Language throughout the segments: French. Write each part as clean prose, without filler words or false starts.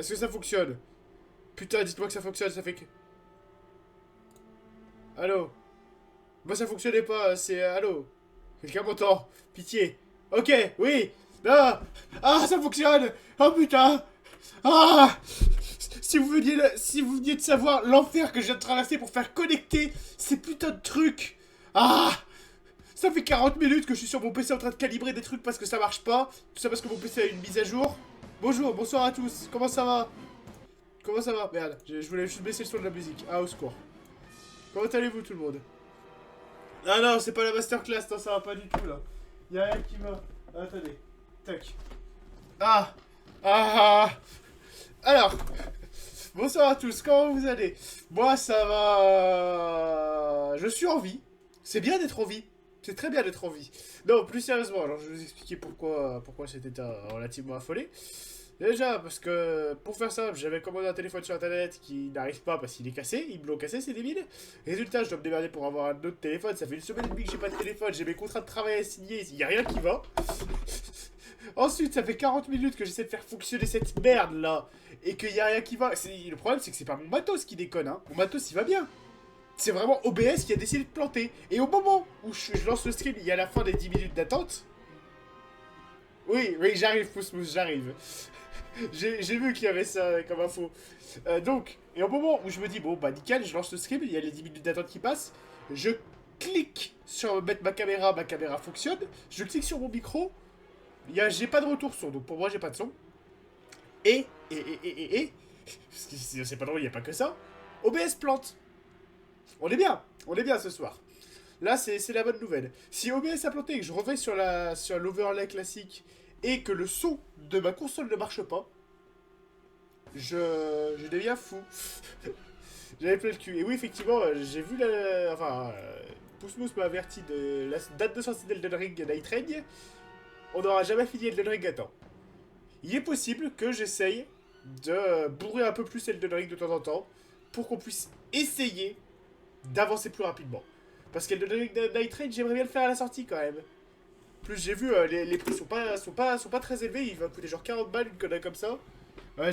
Est-ce que ça fonctionne? Putain, dites-moi que ça fonctionne, ça fait que... Allô? Moi, ça fonctionnait pas, c'est... Allô? Quelqu'un m'entend? Pitié. Ok, oui. Ah, ah, ça fonctionne. Oh putain. Ah. Si vous veniez de savoir l'enfer que je viens de traverser pour faire connecter ces putains de trucs. Ah. Ça fait 40 minutes que je suis sur mon PC en train de calibrer des trucs parce que ça marche pas. Tout ça parce que mon PC a une mise à jour. Bonjour, bonsoir à tous. Comment ça va? Comment ça va? Merde, je voulais juste baisser le son de la musique. Ah, au secours. Comment allez-vous tout le monde? Ah non, c'est pas la masterclass, non, ça va pas du tout là. Y'a rien qui va. Ah, attendez. Tac. Ah. Ah. Alors. Bonsoir à tous, comment vous allez? Moi ça va... Je suis en vie. C'est bien d'être en vie. C'est très bien d'être en vie. Non, plus sérieusement, alors je vais vous expliquer pourquoi cet état relativement affolé. Déjà, parce que, pour faire ça, j'avais commandé un téléphone sur internet qui n'arrive pas parce qu'il est cassé, ils me l'ont cassé, c'est débile. Résultat, je dois me démerder pour avoir un autre téléphone, ça fait une semaine et demie que j'ai pas de téléphone, j'ai mes contrats de travail à signer, il y a rien qui va. Ensuite, ça fait 40 minutes que j'essaie de faire fonctionner cette merde là, et qu'il y a rien qui va. Le problème, c'est que c'est pas mon matos qui déconne, hein. Mon matos, il va bien. C'est vraiment OBS qui a décidé de planter. Et au moment où je lance le stream, il y a la fin des 10 minutes d'attente. Oui, oui, j'arrive, Pousmous, j'arrive. J'ai vu qu'il y avait ça comme info. Donc, et au moment où je me dis, bon, bah nickel, je lance le stream, il y a les 10 minutes d'attente qui passent, je clique sur mettre ma caméra fonctionne, je clique sur mon micro, j'ai pas de retour son, donc pour moi j'ai pas de son. Parce que c'est pas drôle, il n'y a pas que ça, OBS plante. On est bien ce soir. Là, c'est la bonne nouvelle. Si OBS a planté et que je reviens sur l'overlay classique et que le son de ma console ne marche pas, je deviens fou. J'avais plein le cul. Et oui, effectivement, j'ai vu la... Enfin, Pousmous m'a averti de la date de sortie d'Elden Ring Night Rain. On n'aura jamais fini Elden Ring à temps. Il est possible que j'essaye de bourrer un peu plus Elden Ring de temps en temps pour qu'on puisse essayer d'avancer plus rapidement. Parce qu'Elden Ring Night Rain, j'aimerais bien le faire à la sortie quand même. Plus j'ai vu, les prix sont pas très élevés, il va coûter genre 40 balles une connerie comme ça. Ouais,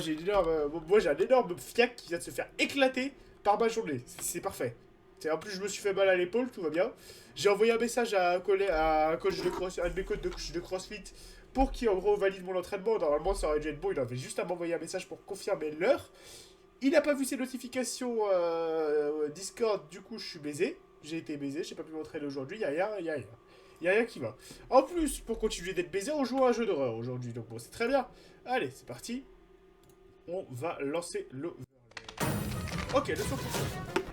moi j'ai un énorme fiac qui vient de se faire éclater par ma journée. C'est parfait. En plus, je me suis fait mal à l'épaule, tout va bien. J'ai envoyé un message à un coach de un de mes coachs de CrossFit pour qu'il en gros valide mon entraînement. Normalement, ça aurait dû être bon, il avait juste à m'envoyer un message pour confirmer l'heure. Il n'a pas vu ses notifications Discord, du coup, je suis baisé. J'ai été baisé, j'ai pas pu m'entraîner aujourd'hui, y'a rien qui va. En plus, pour continuer d'être baisé, on joue à un jeu d'horreur aujourd'hui, donc bon, c'est très bien. Allez, c'est parti. On va lancer le... Ok, le son fonctionne.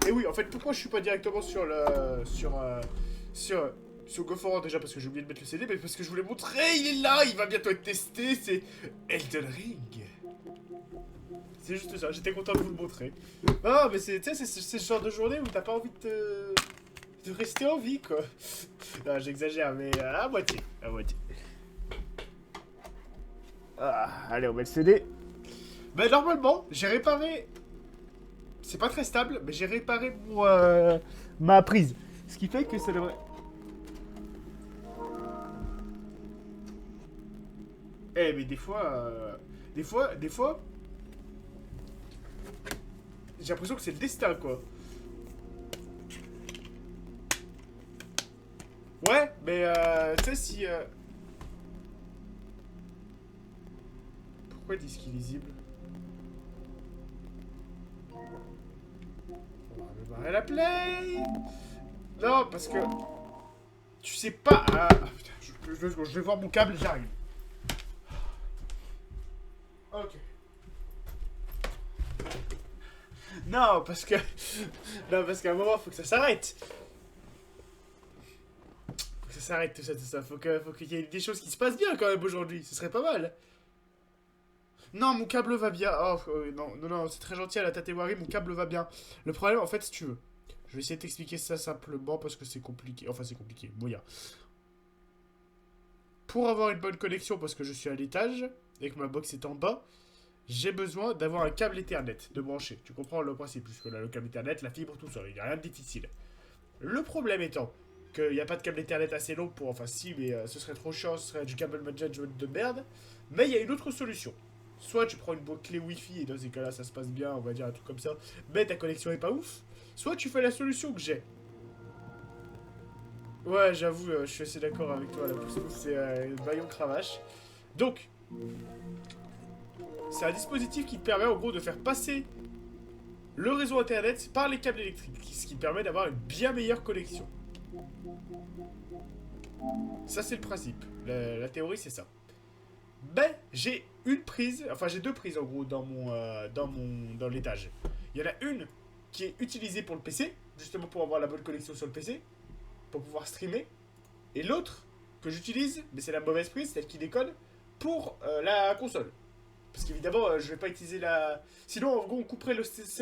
Et oui, en fait, pourquoi je suis pas directement sur le... Sur GoForand, déjà parce que j'ai oublié de mettre le CD, mais parce que je voulais montrer, il est là, il va bientôt être testé, c'est Elden Ring. C'est juste ça, j'étais content de vous le montrer. Non, mais c'est ce genre de journée où t'as pas envie de rester en vie, quoi. Non, j'exagère, mais à moitié, à moitié. Ah, allez, on met le CD. Bah, normalement, j'ai réparé... C'est pas très stable, mais j'ai réparé ma prise. Ce qui fait que ça devrait... Eh, mais des fois... Des fois... J'ai l'impression que c'est le destin, quoi. Ouais, mais tu sais si... Pourquoi disque illisible? On va démarrer la play. Non, parce que... Tu sais pas... putain, je vais voir mon câble, j'arrive. Ok. Non, parce que... Non, parce qu'à un moment, faut que ça s'arrête. Faut que ça s'arrête, tout ça. Faut qu'il y ait des choses qui se passent bien, quand même, aujourd'hui. Ce serait pas mal. Non, mon câble va bien. Oh, non, c'est très gentil à la Tatewari, mon câble va bien. Le problème, en fait, si tu veux, je vais essayer de t'expliquer ça simplement parce que c'est compliqué. Enfin, c'est compliqué. Moyen. Pour avoir une bonne connexion, parce que je suis à l'étage et que ma box est en bas, j'ai besoin d'avoir un câble Ethernet de brancher. Tu comprends le principe, puisque là, le câble Ethernet, la fibre, tout ça, il n'y a rien de difficile. Le problème étant qu'il n'y a pas de câble Ethernet assez long pour... Enfin, si, mais ce serait trop chiant, ce serait du câble management de merde. Mais il y a une autre solution. soit tu prends une bonne clé Wi-Fi et dans ces cas-là ça se passe bien, on va dire un truc comme ça, mais ta connexion est pas ouf. Soit tu fais la solution que j'ai. Ouais, j'avoue, je suis assez d'accord avec toi, la pousse c'est Bayon Cravache. Donc, c'est un dispositif qui te permet en gros de faire passer le réseau internet par les câbles électriques, ce qui permet d'avoir une bien meilleure connexion. Ça c'est le principe, la théorie c'est ça. Ben, j'ai une prise, enfin j'ai deux prises en gros dans l'étage. Il y en a une qui est utilisée pour le PC, justement pour avoir la bonne connexion sur le PC, pour pouvoir streamer. Et l'autre que j'utilise, mais c'est la mauvaise prise, celle qui déconne, pour la console. Parce qu'évidemment, je vais pas utiliser la... Sinon, en gros, ça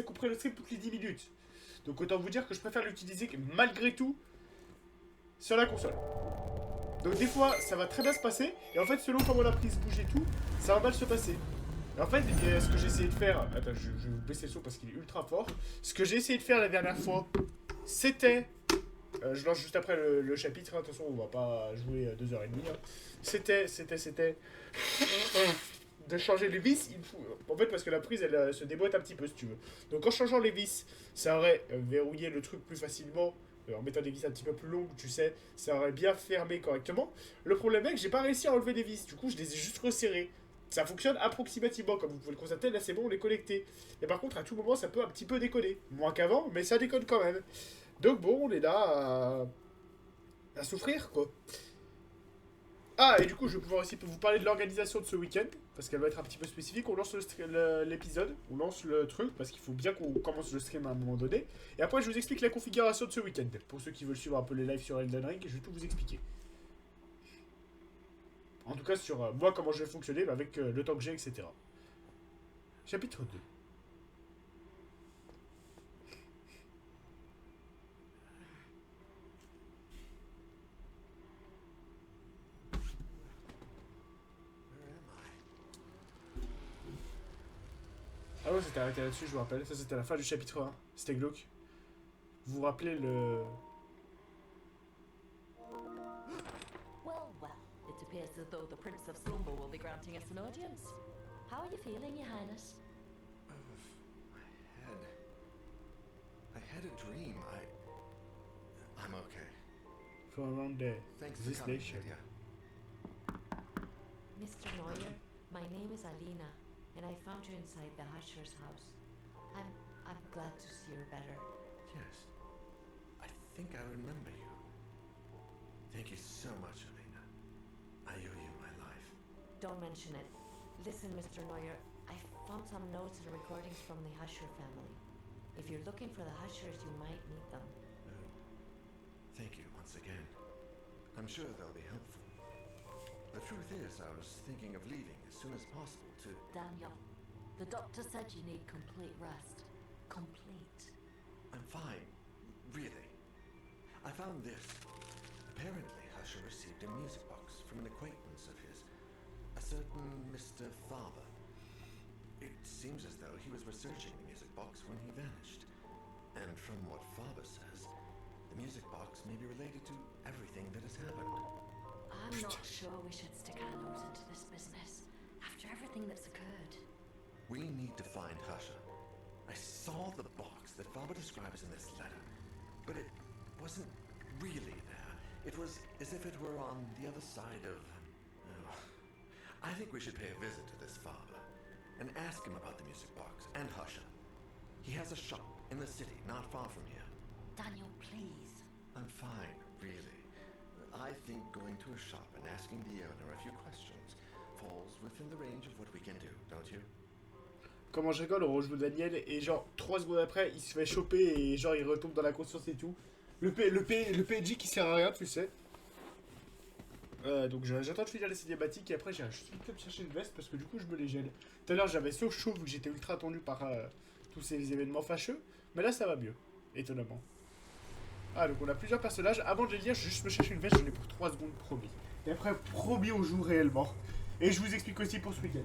couperait le stream toutes les 10 minutes. Donc autant vous dire que je préfère l'utiliser malgré tout sur la console. Donc des fois, ça va très bien se passer. Et en fait, selon comment la prise bouge et tout, ça va mal se passer. Et en fait, ce que j'ai essayé de faire... Attends, je vais vous baisser le son parce qu'il est ultra fort. Ce que j'ai essayé de faire la dernière fois, c'était... je lance juste après le chapitre, hein. De toute façon on va pas jouer 2h30. Hein. C'était de changer les vis. En fait, parce que la prise elle se déboîte un petit peu si tu veux. Donc en changeant les vis, ça aurait verrouillé le truc plus facilement. En mettant des vis un petit peu plus longues, tu sais, ça aurait bien fermé correctement. Le problème est que j'ai pas réussi à enlever les vis, du coup je les ai juste resserrées. Ça fonctionne approximativement, comme vous pouvez le constater, là c'est bon, on est connecté. Et par contre, à tout moment, ça peut un petit peu déconner. Moins qu'avant, mais ça déconne quand même. Donc bon, on est là à souffrir, quoi. Ah, et du coup, je vais pouvoir aussi vous parler de l'organisation de ce week-end, parce qu'elle va être un petit peu spécifique. On lance l'épisode, on lance le truc, parce qu'il faut bien qu'on commence le stream à un moment donné. Et après, je vous explique la configuration de ce week-end. Pour ceux qui veulent suivre un peu les lives sur Elden Ring, je vais tout vous expliquer. En tout cas, sur moi, comment je vais fonctionner, avec le temps que j'ai, etc. Chapitre 2. Ah ouais, c'était arrêté là-dessus, je vous rappelle. Ça, c'était la fin du chapitre 1. C'était glauque. Vous vous rappelez le... Well, well, it appears as though the Prince of Slumber will be granting us an audience. How are you feeling, Your Highness? I had a dream. I'm okay. For around the... Thanks this for coming, nation. Lydia. Mr. Neuer, my name is Alina, and I found you inside the Husher's house. I'm glad to see you're better. Yes. I think I remember you. Thank you so much, Alina. I owe you my life. Don't mention it. Listen, Mr. Neuer, I found some notes and recordings from the Husher family. If you're looking for the Hushers, you might need them. Oh, thank you once again. I'm sure they'll be helpful. The truth is, I was thinking of leaving as soon as possible to... Daniel, the doctor said you need complete rest. Complete. I'm fine. Really. I found this. Apparently, Husher received a music box from an acquaintance of his. A certain Mr. Faber. It seems as though he was researching the music box when he vanished. And from what Faber says, the music box may be related to everything that has happened. I'm not sure we should stick our nose into this business after everything that's occurred. We need to find Husher. I saw the box that Faber describes in this letter, but it wasn't really there. It was as if it were on the other side of... Oh. I think we should pay a visit to this Faber and ask him about the music box and Husher. He has a shop in the city not far from here. Daniel, please. I'm fine, really. I think going to a shop and asking the owner a few questions falls within the range of what we can do, don't you? Comment je rigole, on rejoue Daniel et genre 3 secondes après, il se fait choper et genre il retombe dans la conscience et tout. Le PNJ qui sert à rien, tu sais. Donc j'attends de finir les cinématiques et après j'ai juste me chercher une veste parce que du coup je me les gèle. Tout à l'heure j'avais so chaud vu que j'étais ultra tendu par tous ces événements fâcheux. Mais là ça va mieux, étonnamment. Ah donc on a plusieurs personnages. Avant de les lire, je vais juste me chercher une veste, j'en ai pour 3 secondes promis. Et après promis on joue réellement. Et je vous explique aussi pour ce week-end.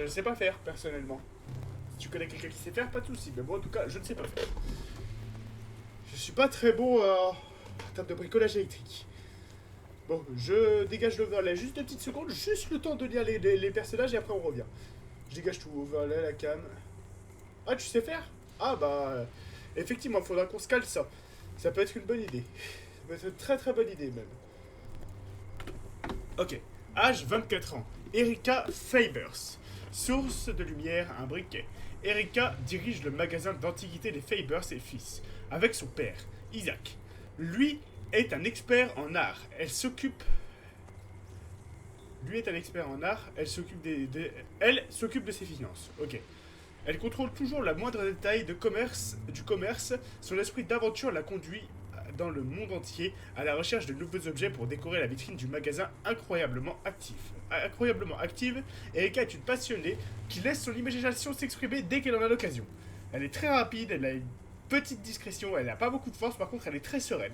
ne sais pas faire, personnellement. Si tu connais quelqu'un qui sait faire, pas de soucis. Mais moi, en tout cas, je ne sais pas faire. Je suis pas très bon en termes de bricolage électrique. Bon, je dégage l'overlay juste 2 petites secondes, juste le temps de lire les personnages et après on revient. Je dégage tout, overlay, la cam. Ah, tu sais faire? Ah bah, effectivement, il faudra qu'on se cale ça. Ça peut être une bonne idée. Ça peut être une très très bonne idée même. Ok, âge 24 ans, Erika Fabers. Source de lumière, un briquet. Erika dirige le magasin d'antiquités des Fabers et fils, avec son père, Isaac. Lui est un expert en art. Elle s'occupe elle s'occupe elle s'occupe de ses finances. Ok. Elle contrôle toujours la moindre détail du commerce. Son esprit d'aventure la conduit dans le monde entier à la recherche de nouveaux objets pour décorer la vitrine du magasin incroyablement active. Erika est une passionnée qui laisse son imagination s'exprimer dès qu'elle en a l'occasion. Elle est très rapide, elle a une petite discrétion, elle n'a pas beaucoup de force, par contre elle est très sereine.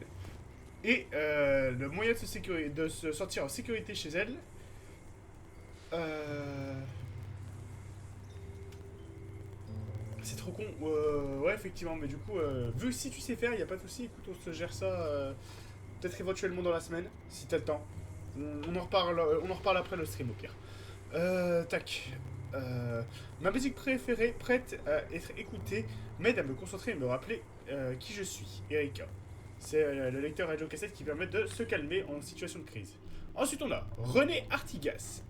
Et le moyen de se sentir en sécurité chez elle... C'est trop con. Ouais, effectivement, mais du coup, vu que si tu sais faire, il n'y a pas de souci. Écoute, on se gère ça peut-être éventuellement dans la semaine, si t'as le temps. On en reparle après le stream au pire. Tac. Ma musique préférée, prête à être écoutée, m'aide à me concentrer et me rappeler qui je suis, Erika. C'est le lecteur radio-cassette qui permet de se calmer en situation de crise. Ensuite, on a René Artijas.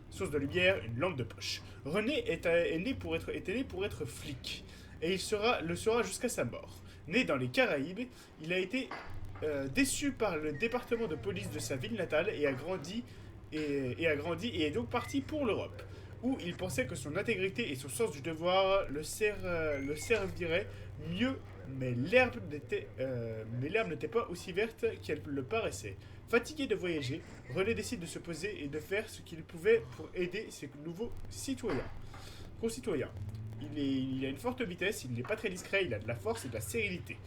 Source de lumière, une lampe de poche. René était né pour être flic. Et le sera jusqu'à sa mort. Né dans les Caraïbes, il a été déçu par le département de police de sa ville natale et a grandi et est donc parti pour l'Europe, où il pensait que son intégrité et son sens du devoir le serviraient mieux, mais l'herbe n'était pas aussi verte qu'elle le paraissait. Fatigué de voyager, René décide de se poser et de faire ce qu'il pouvait pour aider ses nouveaux concitoyens. Il a une forte vitesse, il n'est pas très discret, il a de la force et de la sérénité.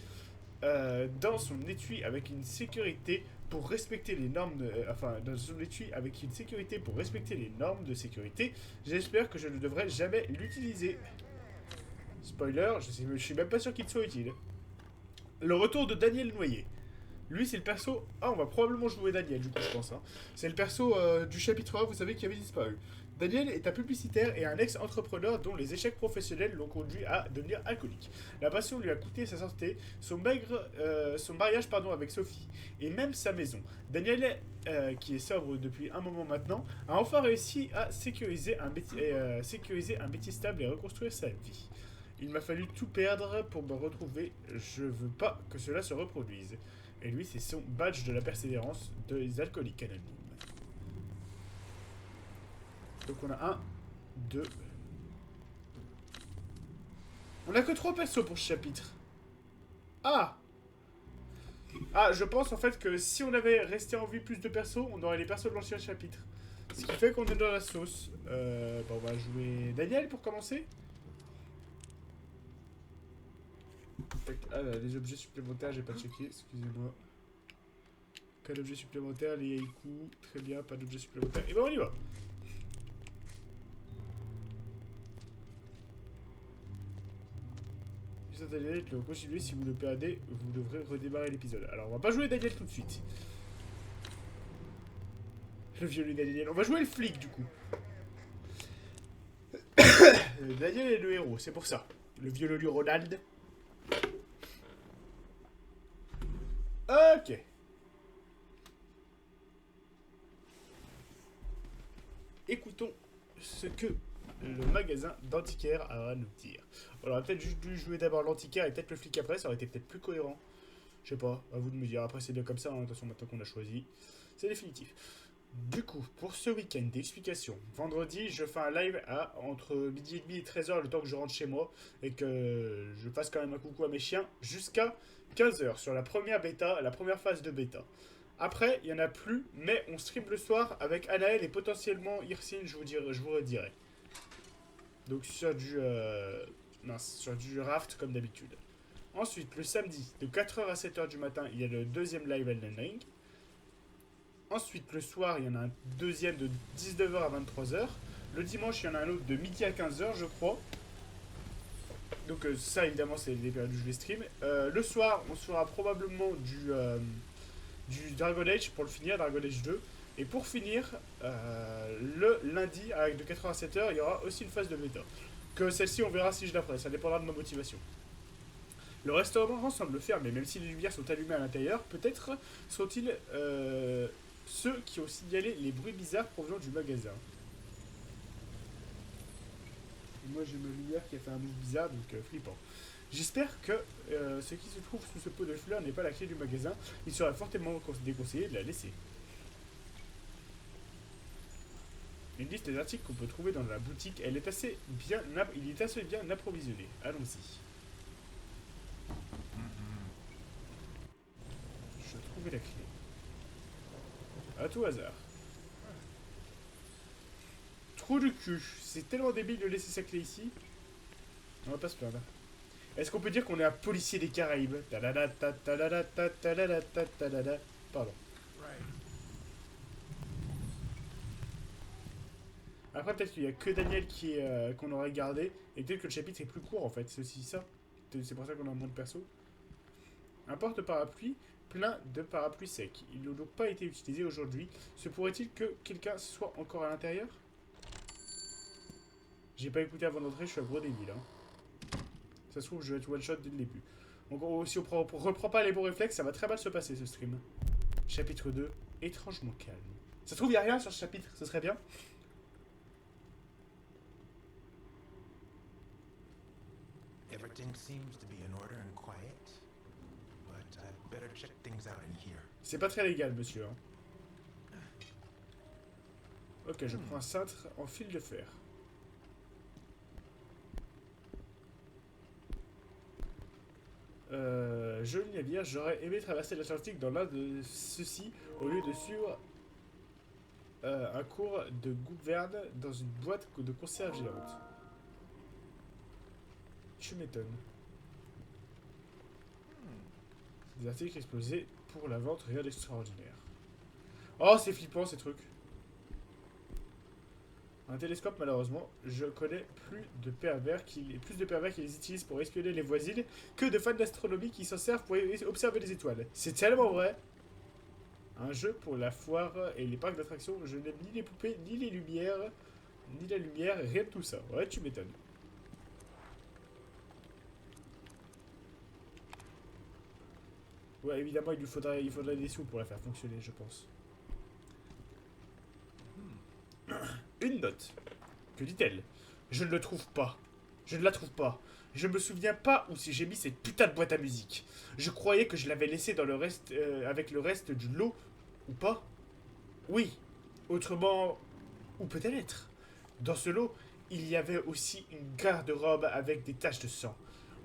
Dans son étui avec une sécurité pour respecter les normes de sécurité, j'espère que je ne devrai jamais l'utiliser. Spoiler, je suis même pas sûr qu'il soit utile. Le retour de Daniel Noyer. Lui, c'est le perso... Ah, on va probablement jouer Daniel, du coup, je pense. Hein. C'est le perso du chapitre 1, vous savez, qui avait disparu. Daniel est un publicitaire et un ex-entrepreneur dont les échecs professionnels l'ont conduit à devenir alcoolique. La passion lui a coûté sa santé, son mariage avec Sophie, et même sa maison. Daniel, qui est sobre depuis un moment maintenant, a enfin réussi à sécuriser un métier stable et reconstruire sa vie. Il m'a fallu tout perdre pour me retrouver. Je veux pas que cela se reproduise. Et lui, c'est son badge de la persévérance des alcooliques anonymes. Donc on a 1, 2... On a que 3 persos pour ce chapitre. Ah! Ah, je pense en fait que si on avait resté en vie plus de persos, on aurait les persos de l'ancien chapitre. Ce qui fait qu'on est dans la sauce. Bon, on va jouer Daniel pour commencer. Ah, les objets supplémentaires, j'ai pas checké, excusez-moi. Pas d'objet supplémentaire, les haïkus, très bien, pas d'objet supplémentaire. Et ben on y va. Daniel, le continuer, si vous le perdez, vous devrez redémarrer l'épisode. Alors on va pas jouer Daniel tout de suite. Le vieux Daniel. On va jouer le flic du coup. Daniel est le héros, c'est pour ça. Le vieux Lulu Ronald. Ok. Écoutons ce que le magasin d'antiquaire a à nous dire. On aurait peut-être juste dû jouer d'abord l'antiquaire et peut-être le flic après, ça aurait été peut-être plus cohérent. Je sais pas, à vous de me dire. Après c'est bien comme ça, hein. De toute façon maintenant qu'on a choisi, c'est définitif. Du coup, pour ce week-end d'explication, vendredi, je fais un live entre midi et demi et 13h, le temps que je rentre chez moi, et que je fasse quand même un coucou à mes chiens, jusqu'à 15h, sur la première phase de bêta. Après, il n'y en a plus, mais on stream le soir avec Anaël et potentiellement Irsine, je vous redirai. Donc sur du raft comme d'habitude. Ensuite, le samedi, de 4h à 7h du matin, il y a le deuxième live Elden Ring. Ensuite, le soir, il y en a un deuxième de 19h à 23h. Le dimanche, il y en a un autre de midi à 15h, je crois. Donc ça, évidemment, c'est les périodes où je les stream. Le soir, on se fera probablement du Dragon Age pour le finir, Dragon Age 2. Et pour finir, le lundi, avec de 4h à 7h, il y aura aussi une phase de méta. Que celle-ci, on verra si je la ferai, ça dépendra de ma motivation. Le restaurant semble fermé, même si les lumières sont allumées à l'intérieur. Peut-être sont-ils ceux qui ont signalé les bruits bizarres provenant du magasin. Et moi j'ai ma lumière qui a fait un move bizarre, donc flippant. J'espère que ce qui se trouve sous ce pot de fleurs n'est pas la clé du magasin. Il serait fortement déconseillé de la laisser. Une liste des articles qu'on peut trouver dans la boutique, il est assez bien approvisionné. Allons-y. Je trouvais la clé. À tout hasard. Trou du cul. C'est tellement débile de laisser sa clé ici. On va pas se plaindre. Est-ce qu'on peut dire qu'on est un policier des Caraïbes? Pardon. Après, peut-être qu'il n'y a que Daniel qu'on aurait gardé. Et peut-être que le chapitre est plus court en fait. C'est aussi ça. C'est pour ça qu'on a moins de perso. Un porte-parapluie plein de parapluies secs. Il n'a donc pas été utilisé aujourd'hui. Se pourrait-il que quelqu'un soit encore à l'intérieur? J'ai pas écouté avant d'entrer, je suis un gros débile. Hein. Ça se trouve, je vais être one-shot dès le début. Donc, si on reprend pas les bons réflexes, ça va très mal se passer ce stream. Chapitre 2, étrangement calme. Ça se trouve, il n'y a rien sur ce chapitre, ce serait bien. Everything seems to be in order and quiet, but I'd better check things out in here. C'est pas très légal, monsieur. Hein. Ok, je prends un cintre en fil de fer. Joli navire, j'aurais aimé traverser l'Atlantique dans l'un de ceux-ci au lieu de suivre un cours de gouverne dans une boîte de conserve géante. Tu m'étonnes. Des articles explosés pour la vente, rien d'extraordinaire. Oh, c'est flippant ces trucs. Un télescope, malheureusement, je connais plus de pervers qui les utilisent pour espionner les voisines que de fans d'astronomie qui s'en servent pour observer les étoiles. C'est tellement vrai. Un jeu pour la foire et les parcs d'attractions, je n'aime ni les poupées, ni les lumières, ni la lumière, rien de tout ça. Ouais, tu m'étonnes. Ouais, évidemment, il faudrait des sous pour la faire fonctionner, je pense. Une note. Que dit-elle? Je ne le trouve pas. Je ne la trouve pas. Je me souviens pas où si j'ai mis cette putain de boîte à musique. Je croyais que je l'avais laissée dans le reste, avec le reste du lot. Ou pas? Oui. Autrement... Ou peut-être. Dans ce lot, il y avait aussi une garde-robe avec des taches de sang.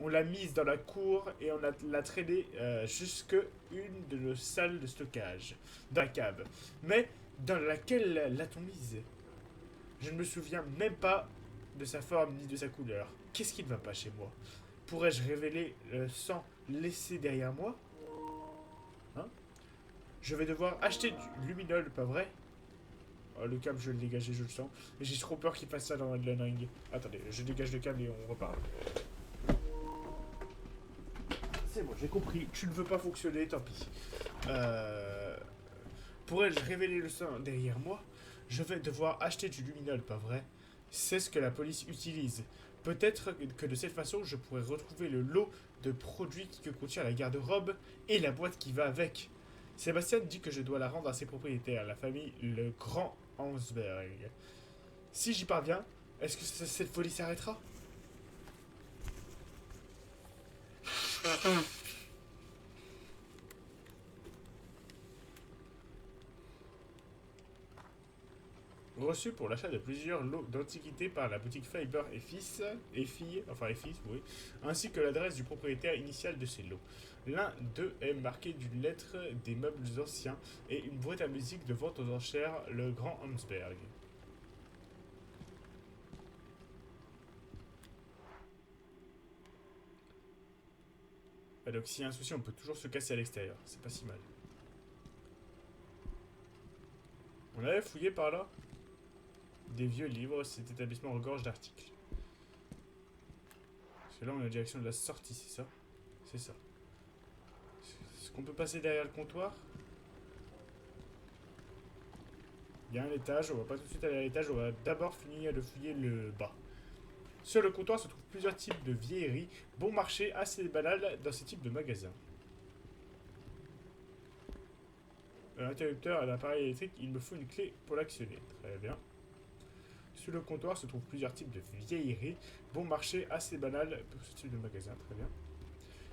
On l'a mise dans la cour et on l'a traînée jusque une de nos salles de stockage. Dans la cave. Mais dans laquelle l'a-t-on mise? Je ne me souviens même pas de sa forme ni de sa couleur. Qu'est-ce qui ne va pas chez moi? Pourrais-je révéler le sang laissé derrière moi? Hein? Je vais devoir acheter du luminol, pas vrai? Oh, le câble, je vais le dégager, je le sens. Mais j'ai trop peur qu'il fasse ça dans le ring. Attendez, je dégage le câble et on reparle. C'est bon, j'ai compris. Tu ne veux pas fonctionner, tant pis. Pourrais-je révéler le sang derrière moi? Je vais devoir acheter du luminol, pas vrai? C'est ce que la police utilise. Peut-être que de cette façon, je pourrais retrouver le lot de produits que contient la garde-robe et la boîte qui va avec. Sébastien dit que je dois la rendre à ses propriétaires, la famille Le Grand Hansberg. Si j'y parviens, est-ce que cette folie s'arrêtera? Reçu pour l'achat de plusieurs lots d'antiquités par la boutique Faber et Fils, oui, ainsi que l'adresse du propriétaire initial de ces lots. L'un d'eux est marqué d'une lettre des meubles anciens et une boîte à musique de vente aux enchères, le Grand Hansberg. Donc s'il y a un souci, on peut toujours se casser à l'extérieur, c'est pas si mal. On avait fouillé par là? des vieux livres. Cet établissement regorge d'articles. Parce que là, on est en direction de la sortie, c'est ça? C'est ça. Est-ce qu'on peut passer derrière le comptoir? Il y a un étage, on va pas tout de suite aller à l'étage, on va d'abord finir de fouiller le bas. Sur le comptoir se trouvent plusieurs types de vieilleries, bon marché assez banal dans ce type de magasin. L'interrupteur à l'appareil électrique, il me faut une clé pour l'actionner. Très bien. Sur le comptoir se trouvent plusieurs types de vieilleries, bon marché assez banal pour ce type de magasin. Très bien.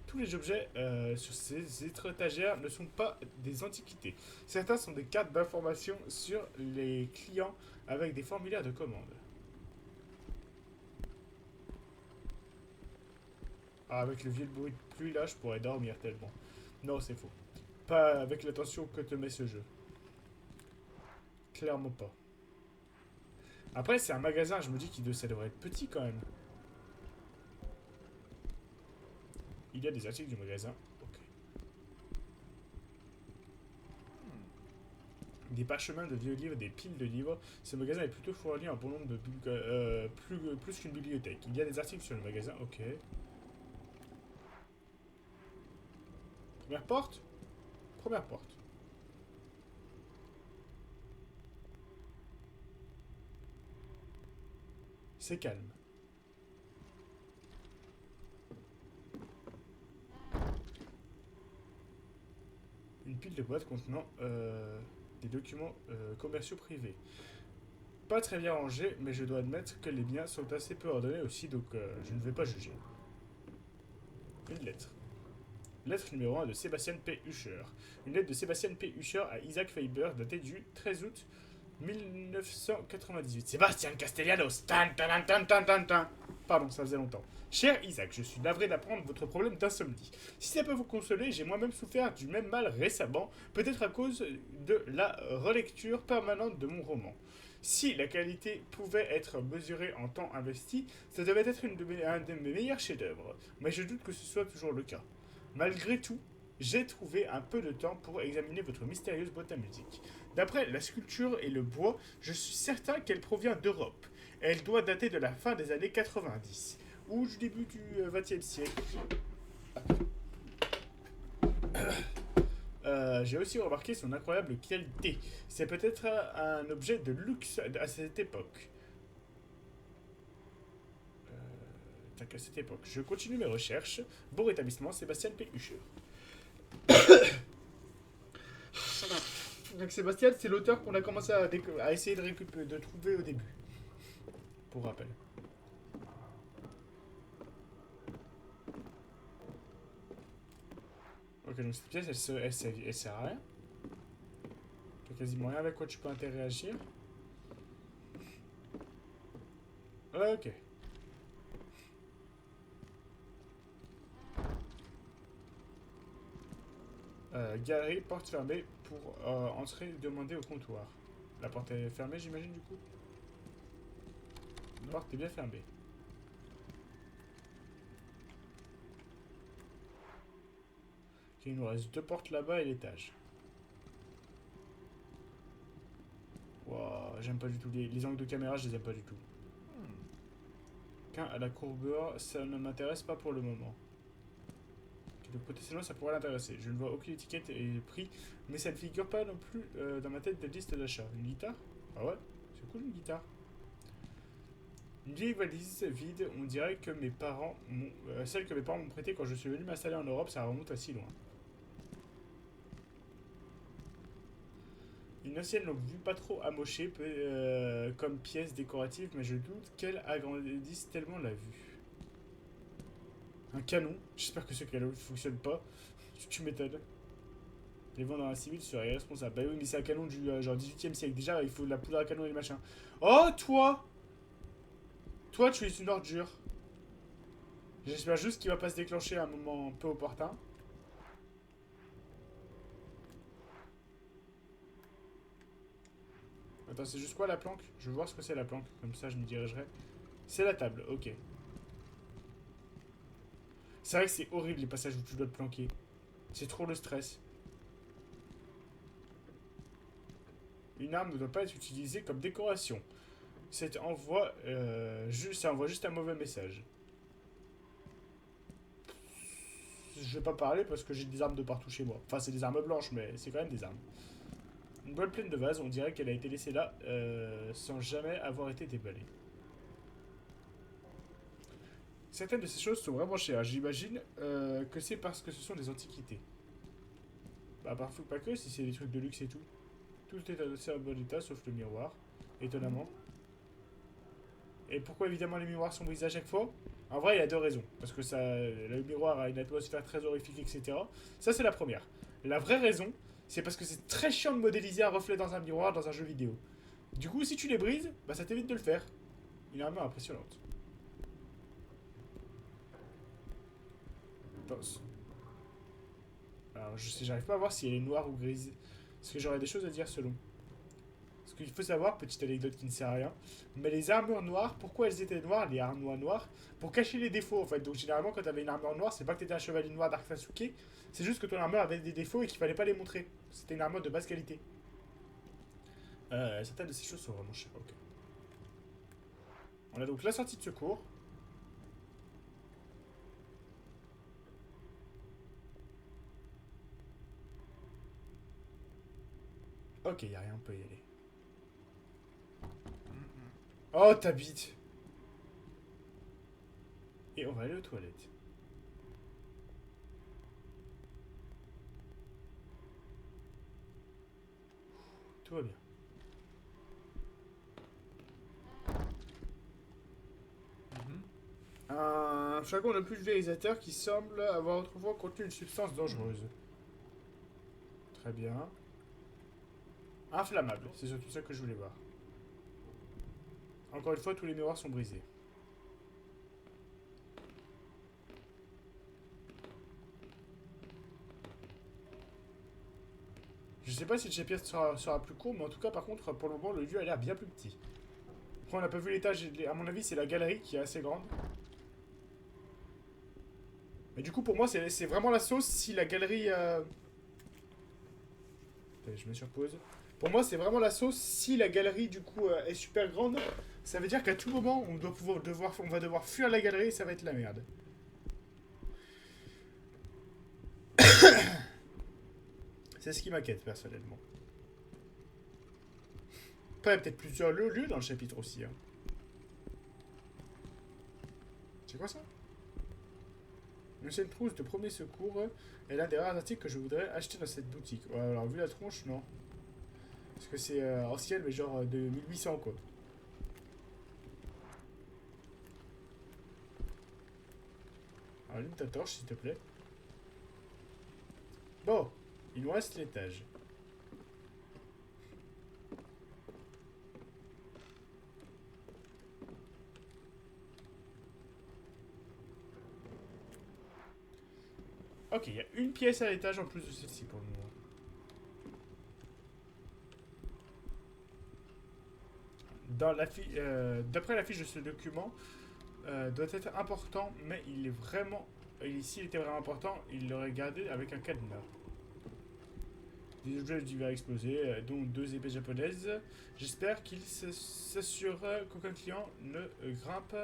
Tous les objets sur ces étagères ne sont pas des antiquités. Certains sont des cartes d'information sur les clients avec des formulaires de commande. Ah, avec le vieux bruit de pluie là, je pourrais dormir tellement. Non, c'est faux. Pas avec l'attention que te met ce jeu. Clairement pas. Après, c'est un magasin, je me dis que ça devrait être petit quand même. Il y a des articles du magasin. Ok. Des parchemins de vieux livres, des piles de livres. Ce magasin est plutôt fourni en bon nombre de plus qu'une bibliothèque. Il y a des articles sur le magasin. Ok. Première porte. Première porte. C'est calme. Une pile de boîtes contenant des documents commerciaux privés. Pas très bien rangés, mais je dois admettre que les biens sont assez peu ordonnés aussi, donc je ne vais pas juger. Une lettre. Lettre numéro 1 de Sébastien P. Usher. Une lettre de Sébastien P. Usher à Isaac Faber datée du 13 août 1998. Sébastien Castellanos. Tan, tan, tan, tan, tan, tan. Pardon, ça faisait longtemps. Cher Isaac, je suis navré d'apprendre votre problème d'insomnie. Si ça peut vous consoler, j'ai moi-même souffert du même mal récemment, peut-être à cause de la relecture permanente de mon roman. Si la qualité pouvait être mesurée en temps investi, ça devait être un de mes meilleurs chefs-d'œuvre, mais je doute que ce soit toujours le cas. Malgré tout, j'ai trouvé un peu de temps pour examiner votre mystérieuse boîte à musique. D'après la sculpture et le bois, je suis certain qu'elle provient d'Europe. Elle doit dater de la fin des années 90 ou du début du XXe siècle. J'ai aussi remarqué son incroyable qualité. C'est peut-être un objet de luxe à cette époque. À cette époque. Je continue mes recherches. Bon rétablissement, Sébastien P. Usher. Donc Sébastien, c'est l'auteur qu'on a commencé à essayer de trouver au début. Pour rappel. Ok, donc cette pièce, elle sert à rien. T'as quasiment rien avec quoi tu peux interagir. Ok. Galerie, porte fermée pour entrer et demander au comptoir. La porte est fermée, j'imagine, du coup. La porte est bien fermée. Ok, il nous reste 2 portes là-bas et l'étage. Wow, j'aime pas du tout les angles de caméra, je les aime pas du tout. Qu'un à la courbure, ça ne m'intéresse pas pour le moment. Donc potentiellement ça pourrait l'intéresser. Je ne vois aucune étiquette et prix, mais ça ne figure pas non plus dans ma tête de liste d'achat. Une guitare? Ah ouais, c'est cool une guitare. Une vieille valise vide, on dirait que mes parents celle que mes parents m'ont prêtée quand je suis venu m'installer en Europe, ça remonte à si loin. Une ancienne longue vue pas trop amochée comme pièce décorative, mais je doute qu'elle agrandisse tellement la vue. Un canon. J'espère que ce canon ne fonctionne pas. Tu m'étonnes. Les vents dans la civile seraient irresponsables. Bah oui, mais c'est un canon du genre 18e siècle. Déjà, il faut de la poudre à canon et le machin. Oh, toi! Toi, tu es une ordure. J'espère juste qu'il va pas se déclencher à un moment peu opportun. Attends, c'est juste quoi la planque? Je veux voir ce que c'est la planque. Comme ça, je me dirigerai. C'est la table, ok. C'est vrai que c'est horrible les passages où tu dois te planquer. C'est trop le stress. Une arme ne doit pas être utilisée comme décoration. Ça envoie juste un mauvais message. Je vais pas parler parce que j'ai des armes de partout chez moi. Enfin, c'est des armes blanches, mais c'est quand même des armes. Une boîte pleine de vases, on dirait qu'elle a été laissée là sans jamais avoir été déballée. Certaines de ces choses sont vraiment chères. J'imagine que c'est parce que ce sont des antiquités. Bah, parfois pas que, si c'est des trucs de luxe et tout. Tout est adossé en bon état, sauf le miroir. Étonnamment. Et pourquoi évidemment les miroirs sont brisés à chaque fois? En vrai, il y a deux raisons. Parce que le miroir a une atmosphère très horrifique, etc. Ça, c'est la première. La vraie raison, c'est parce que c'est très chiant de modéliser un reflet dans un miroir dans un jeu vidéo. Du coup, si tu les brises, bah ça t'évite de le faire. Une armure impressionnante. Pense. Alors, j'arrive pas à voir si elle est noire ou grise. Parce que j'aurais des choses à dire selon. Ce qu'il faut savoir, petite anecdote qui ne sert à rien, mais les armures noires, pourquoi elles étaient noires, les armures noires? Pour cacher les défauts en fait. Donc généralement quand t'avais une armure noire, c'est pas que t'étais un chevalier noir d'Arc Sasuke, c'est juste que ton armure avait des défauts et qu'il fallait pas les montrer. C'était une armure de basse qualité. Certaines de ces choses sont vraiment chères. Ok. On a donc la sortie de secours. Ok, y a rien, on peut y aller. Oh, ta bite. Et on va aller aux toilettes. Tout va bien. Un flacon de pulvérisateur qui semble avoir autrefois contenu une substance dangereuse. Très bien. Inflammable, c'est surtout ça que je voulais voir. Encore une fois, tous les miroirs sont brisés. Je sais pas si le chapitre sera plus court, mais en tout cas, par contre, pour le moment, le lieu a l'air bien plus petit. Après, on n'a pas vu l'étage, à mon avis, c'est la galerie qui est assez grande. Mais du coup, pour moi, c'est vraiment la sauce si la galerie... Attendez, je me surpose. Pour moi, c'est vraiment la sauce si la galerie, du coup, est super grande. Ça veut dire qu'à tout moment, on va devoir fuir la galerie et ça va être la merde. C'est ce qui m'inquiète, personnellement. Après, il y a peut-être plusieurs lieux dans le chapitre aussi. Hein. C'est quoi ça? Une ancienne trousse de premier secours est l'un des rares articles que je voudrais acheter dans cette boutique. Ouais, alors, vu la tronche, non. Parce que c'est ancien, mais genre de 1800, quoi. Allume ta torche, s'il te plaît. Bon, il nous reste l'étage. Ok, il y a une pièce à l'étage en plus de celle-ci pour le moment. D'après la fiche de ce document, doit être important, mais il est vraiment... S'il était vraiment important, il l'aurait gardé avec un cadenas. Des objets divers explosés, dont 2 épées japonaises. J'espère qu'il s'assurera qu'aucun client ne grimpe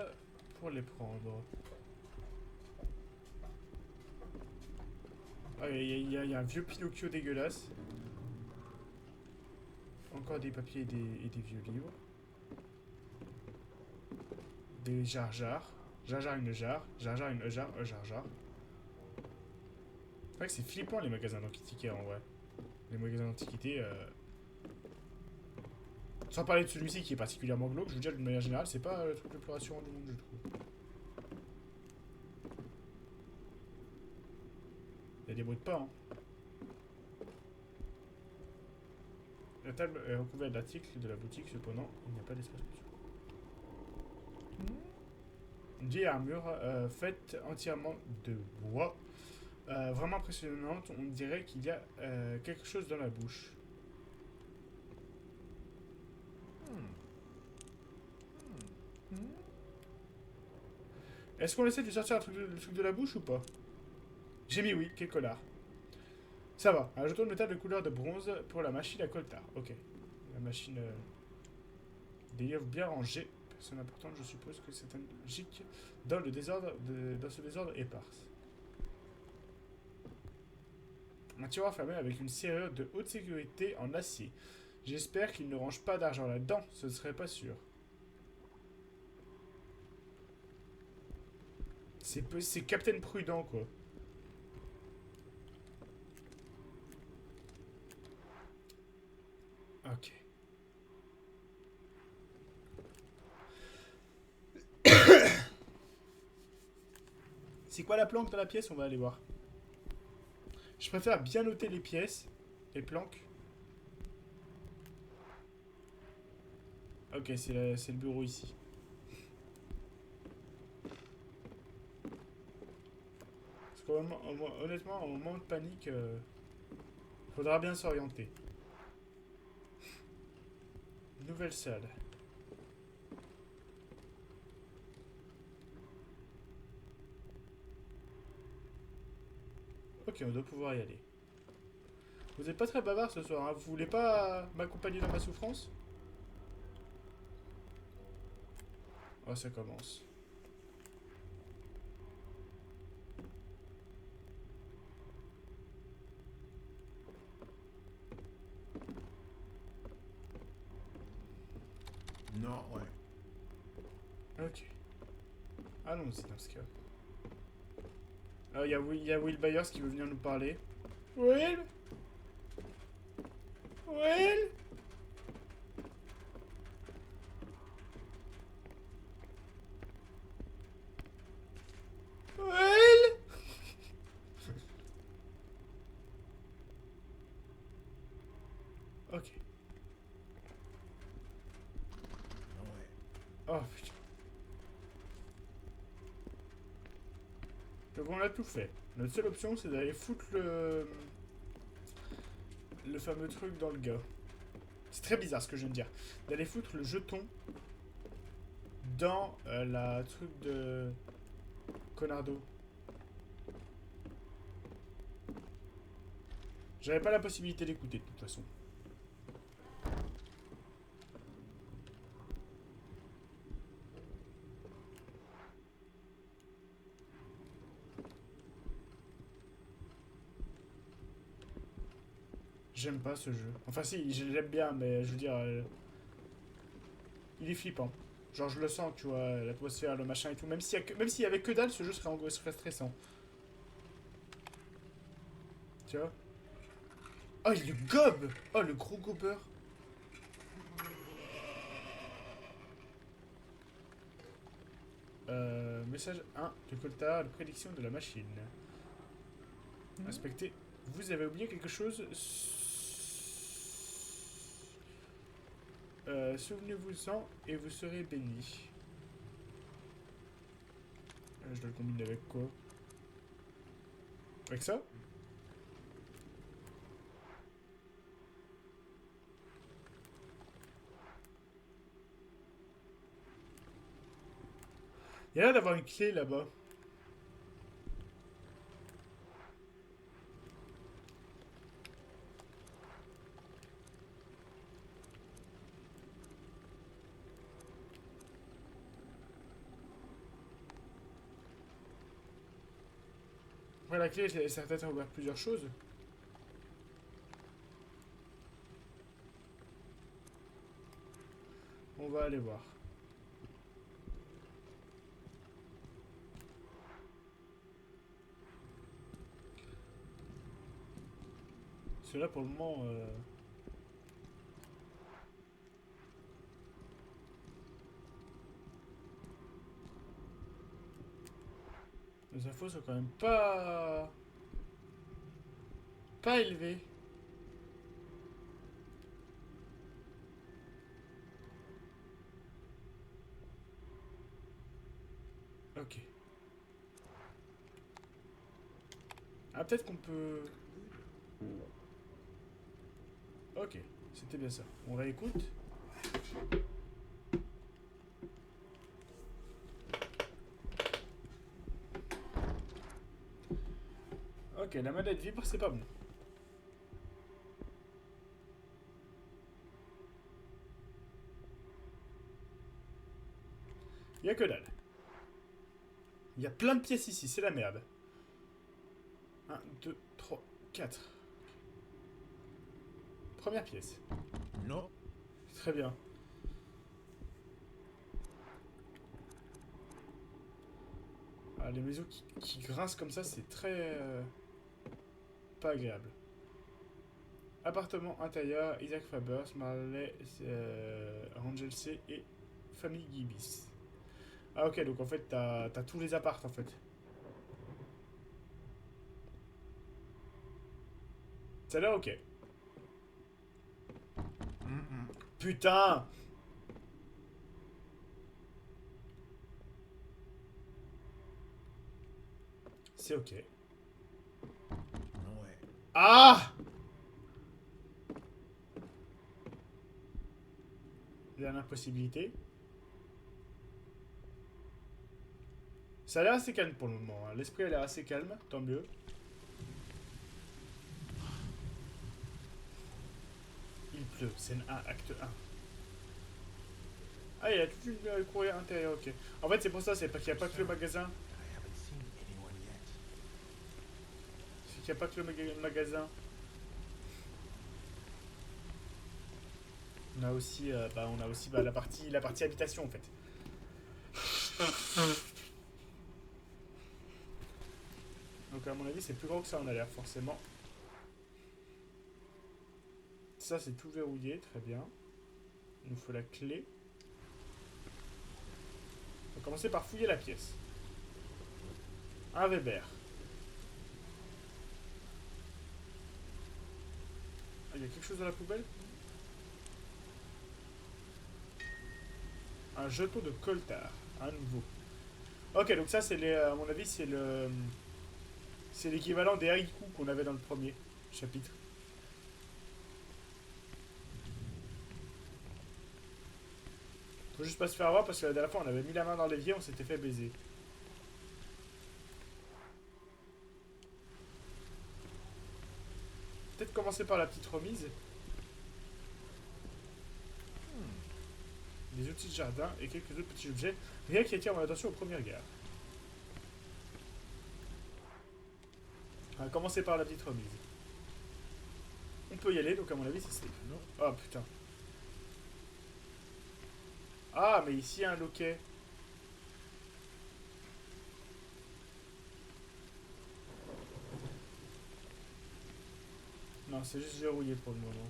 pour les prendre. Ah, il y a un vieux Pinocchio dégueulasse. Encore des papiers et des vieux livres. Des Jar Jar. Jar Jar une Jar. Jar Jar une Jar. Jar Jar. C'est vrai que c'est flippant les magasins d'antiquités en vrai. Les magasins d'antiquités. Sans parler de celui-ci qui est particulièrement glauque, je veux dire d'une manière générale, c'est pas le truc le plus rassurant du monde, je trouve. Il y a des bruits de pas, hein. La table est recouverte d'articles de la boutique, cependant, il n'y a pas d'espace pour ça. Une vieille armure faite entièrement de bois. Vraiment impressionnante, on dirait qu'il y a quelque chose dans la bouche. Est-ce qu'on essaie de sortir le truc de la bouche ou pas? J'ai mis oui, quel connard. Ça va, un jeton de métal de couleur de bronze pour la machine à coltard. Ok. La machine Des livres bien rangés. Personne importante, je suppose que c'est un gic dans le désordre, dans ce désordre éparse. Un tiroir fermé avec une serrure de haute sécurité en acier. J'espère qu'il ne range pas d'argent là-dedans, ce ne serait pas sûr. C'est Captain Prudent, quoi. Ok. C'est quoi la planque dans la pièce? On va aller voir. Je préfère bien noter les pièces, les planques. Ok, c'est le bureau ici. Parce honnêtement, au moment de panique, faudra bien s'orienter. Nouvelle salle. Ok, on doit pouvoir y aller. Vous n'êtes pas très bavard ce soir, hein. Vous voulez pas m'accompagner dans ma souffrance? Oh, ça commence. Non, ouais. Ok. Allons-y dans ce cas. Il y a Will Byers qui veut venir nous parler. Will? Will? Will? Ok. Non, ouais. Oh putain. Donc on a tout fait. Notre seule option c'est d'aller foutre le fameux truc dans le gars. C'est très bizarre ce que je viens de dire. D'aller foutre le jeton dans la truc de Conardo. J'avais pas la possibilité d'écouter de toute façon. J'aime pas ce jeu. Enfin si, je l'aime bien, mais je veux dire... il est flippant. Genre je le sens, tu vois, l'atmosphère, le machin et tout. Même s'il y avait que dalle, ce jeu serait stressant. Tu vois? Oh, il le gobe! Oh, le gros gobeur! Message 1 de Colta, la prédiction de la machine. Inspectez. Vous avez oublié quelque chose? Souvenez-vous-en et vous serez béni. Je dois le combiner avec quoi? Avec ça? Il y a l'air d'avoir une clé là-bas. Ouais, la clé, elle sert peut-être à ouvrir plusieurs choses. On va aller voir. Parce que là, pour le moment... les infos sont quand même pas élevées. Ok. Ah, peut-être qu'on peut... Ok, c'était bien ça. On réécoute. Ok, la manette vibre, c'est pas bon. Il y a que dalle. Il y a plein de pièces ici, c'est la merde. 1, 2, 3, 4. Première pièce. Non. Très bien. Ah, les maisons qui grincent comme ça, c'est très... pas agréable. Appartement intérieur, Isaac Fabers, Marley, Angel C et famille Gibis. Ah ok, donc en fait, t'as tous les apparts en fait. Ça a l'air ok. Putain! C'est ok. Ouais. Ah! Dernière possibilité. Ça a l'air assez calme pour le moment. Hein. L'esprit a l'air assez calme, tant mieux. Il pleut, scène 1, acte 1. Ah, il y a toute une courrier intérieure, ok. En fait, c'est pour ça, c'est parce qu'il n'y a pas que le magasin. I haven't seen anyone yet. C'est qu'il n'y a pas que le magasin. On a aussi, la partie habitation, en fait. Donc, à mon avis, c'est plus grand que ça en a l'air, forcément. Ça, c'est tout verrouillé, très bien. Il nous faut la clé. On va commencer par fouiller la pièce. Un Weber. Ah, il y a quelque chose dans la poubelle? Un jeton de coltard. Un nouveau. Ok, donc ça, c'est les, à mon avis, c'est le... C'est l'équivalent des haricots qu'on avait dans le premier chapitre. Faut juste pas se faire avoir parce que la dernière fois, on avait mis la main dans l'évier, on s'était fait baiser. Peut-être commencer par la petite remise. Des outils de jardin et quelques autres petits objets. Rien qui attire mon attention au premier regard. On va commencer par la petite remise. On peut y aller, donc à mon avis c'est safe. Non. Oh putain. Ah, mais ici il y a un loquet. Non, c'est juste verrouillé pour le moment.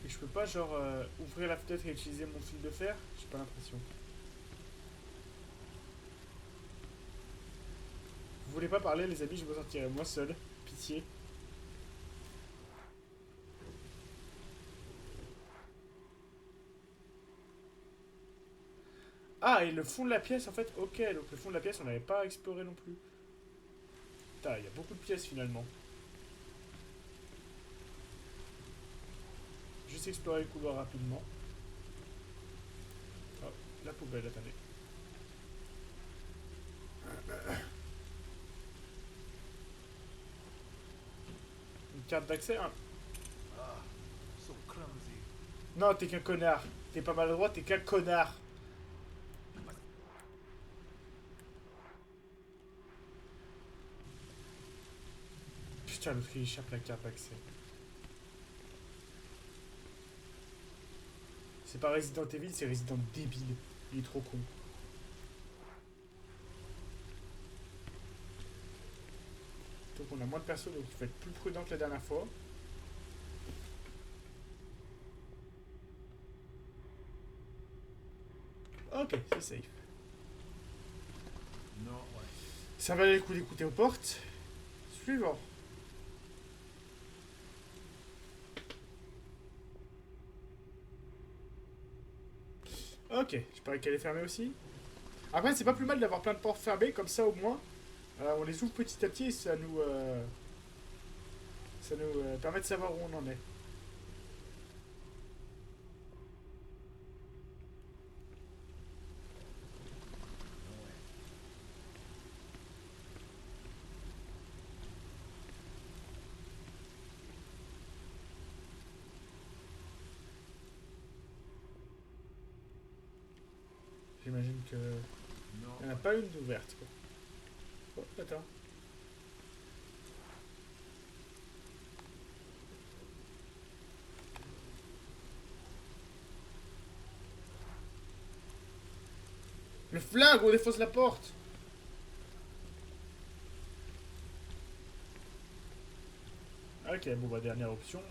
Et je peux pas genre ouvrir la fenêtre et utiliser mon fil de fer? J'ai pas l'impression. Vous voulez pas parler les amis, je me sentirai moi seul. Pitié. Ah, et le fond de la pièce en fait, ok, donc le fond de la pièce on n'avait pas exploré non plus. Putain, il y a beaucoup de pièces finalement. Juste explorer le couloir rapidement. Oh, la poubelle, attendez. Une carte d'accès, hein. Ah, so clumsy. Non, t'es qu'un connard. T'es pas maladroit, t'es qu'un connard. Putain, l'autre il échappe la carte d'accès. C'est pas Resident Evil, c'est Resident débile. Il est trop con. Donc on a moins de persos, donc il faut être plus prudent que la dernière fois. Ok, c'est safe. Non, ouais. Ça valait le coup d'écouter aux portes. Suivant. Ok, je parie qu'elle est fermée aussi. Après, c'est pas plus mal d'avoir plein de portes fermées, comme ça au moins, on les ouvre petit à petit et ça nous permet de savoir où on en est. j'imagine que... Il n'y en a pas une ouverte, quoi. Oh, attends. Le flingue, on défonce la porte. Ok, bon bah dernière option.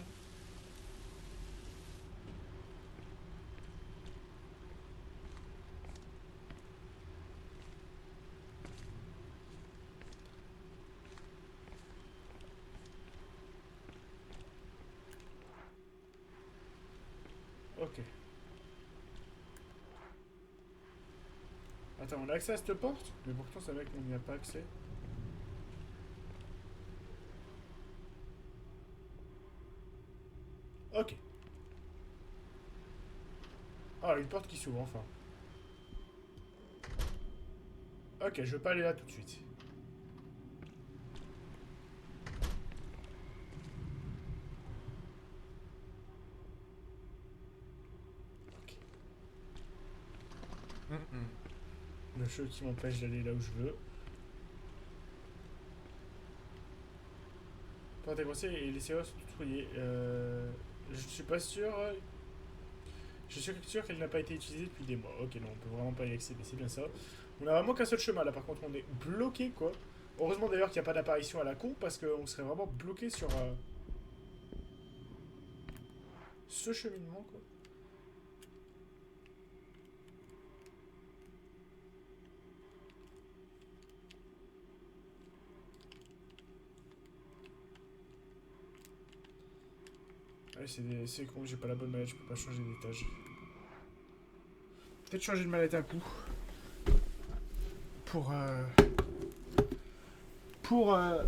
Ok. Attends, on a accès à cette porte? Mais pourtant c'est vrai qu'on n'y a pas accès. Ok. Ah, une porte qui s'ouvre enfin. Ok, je veux pas aller là tout de suite. Ok. Le jeu qui m'empêche d'aller là où je veux. Pour tes conseils et les serrures sont toutes rouillées. Je suis pas sûr. Je suis sûr qu'elle n'a pas été utilisée depuis des mois. Ok, non, on peut vraiment pas y accéder, c'est bien ça. On a vraiment qu'un seul chemin là, par contre, on est bloqué quoi. Heureusement d'ailleurs qu'il n'y a pas d'apparition à la con parce qu'on serait vraiment bloqué sur ce cheminement quoi. Ouais, c'est con, j'ai pas la bonne mallette, je peux pas changer d'étage. Peut-être changer de mallette un coup. Pour déjà pouvoir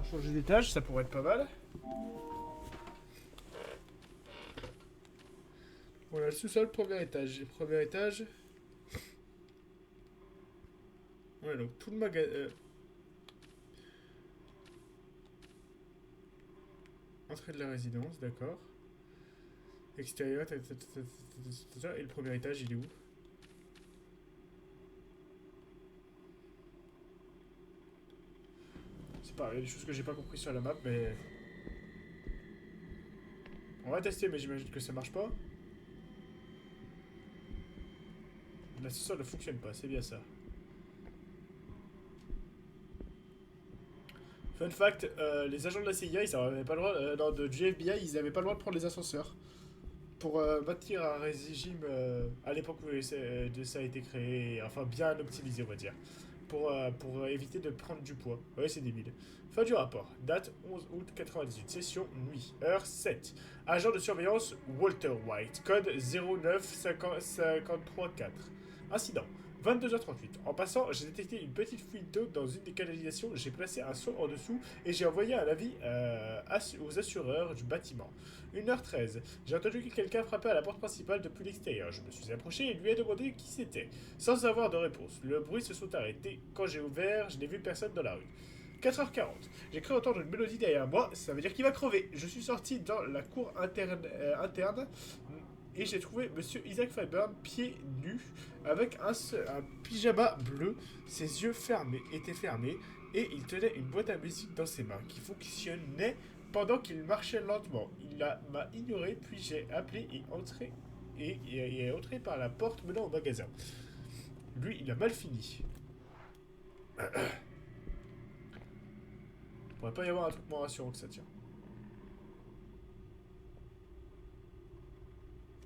changer d'étage, ça pourrait être pas mal. Voilà, le sous-sol, premier étage. Et premier étage. Ouais, donc tout le magasin. Entrée de la résidence, d'accord. Extérieur, et le premier étage, il est où? C'est pareil, il y a des choses que j'ai pas compris sur la map, mais. On va tester, mais j'imagine que ça marche pas. L'ascenseur ne fonctionne pas, c'est bien ça. Fun fact, les agents de la CIA, ils avaient pas le droit, non, du FBI, ils avaient pas le droit de prendre les ascenseurs. Pour maintenir un régime à l'époque où ça a été créé, enfin bien optimisé, on va dire. Pour éviter de prendre du poids. Ouais, c'est débile. Fin du rapport. Date 11 août 98. Session nuit. Heure 7. Agent de surveillance Walter White. Code 09534. Incident. 22h38. En passant, j'ai détecté une petite fuite d'eau dans une des canalisations. J'ai placé un seau en dessous et j'ai envoyé un avis aux assureurs du bâtiment. 1h13. J'ai entendu que quelqu'un frappait à la porte principale depuis l'extérieur. Je me suis approché et lui ai demandé qui c'était. Sans avoir de réponse. Le bruit se sont arrêtés. Quand j'ai ouvert, je n'ai vu personne dans la rue. 4h40. J'ai cru entendre une mélodie derrière moi, ça veut dire qu'il va crever. Je suis sorti dans la cour interne et j'ai trouvé Monsieur Isaac Fairburn pieds nus avec un pyjama bleu. Ses yeux étaient fermés et il tenait une boîte à musique dans ses mains qui fonctionnait pendant qu'il marchait lentement. Il m'a ignoré puis j'ai appelé et est entré par la porte menant au magasin. Lui, il a mal fini. Il pourrait pas y avoir un truc moins rassurant que ça, tiens.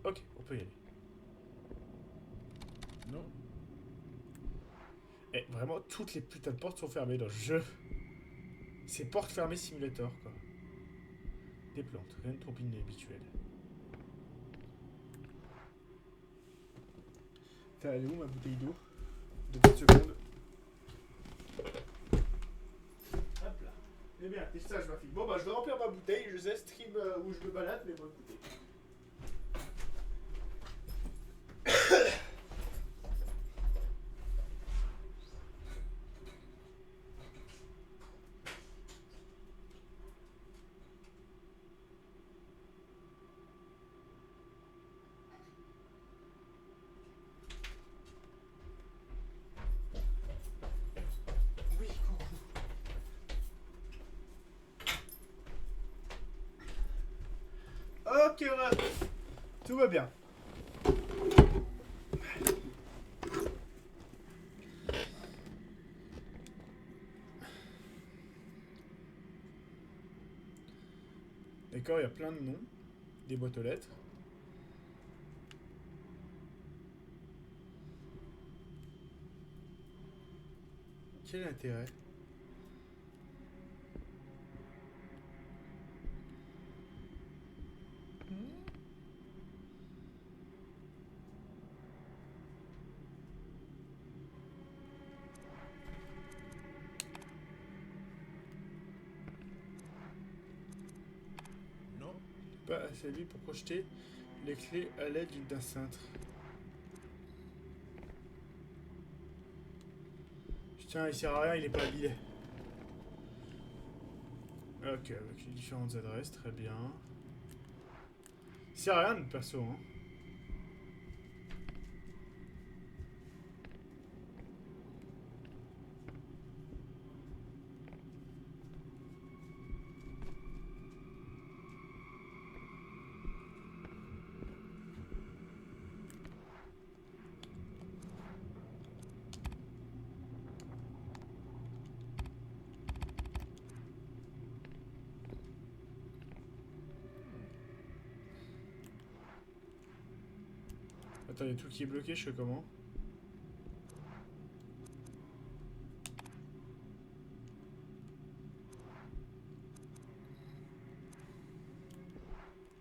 Ok, on peut y aller. Non. Eh, vraiment, toutes les putains de portes sont fermées dans le jeu. C'est porte fermée simulator, quoi. Des plantes, rien de trop inhabituel. T'as allé où ma bouteille d'eau? 2 petites secondes. Hop là. Eh bien, t'es sage ma fille. Bon bah je vais remplir ma bouteille, je sais stream où je me balade, mais bon écoutez. Ok, voilà. Tout va bien. D'accord, il y a plein de noms. Des boîtes aux lettres. Quel intérêt? Non. Pas assez vite pour projeter les clés à l'aide d'un cintre. Putain, il sert à rien, il est pas habile. Ok, avec les différentes adresses, très bien. Il sert à rien notre perso, hein. Attends, il y a tout qui est bloqué, je fais comment?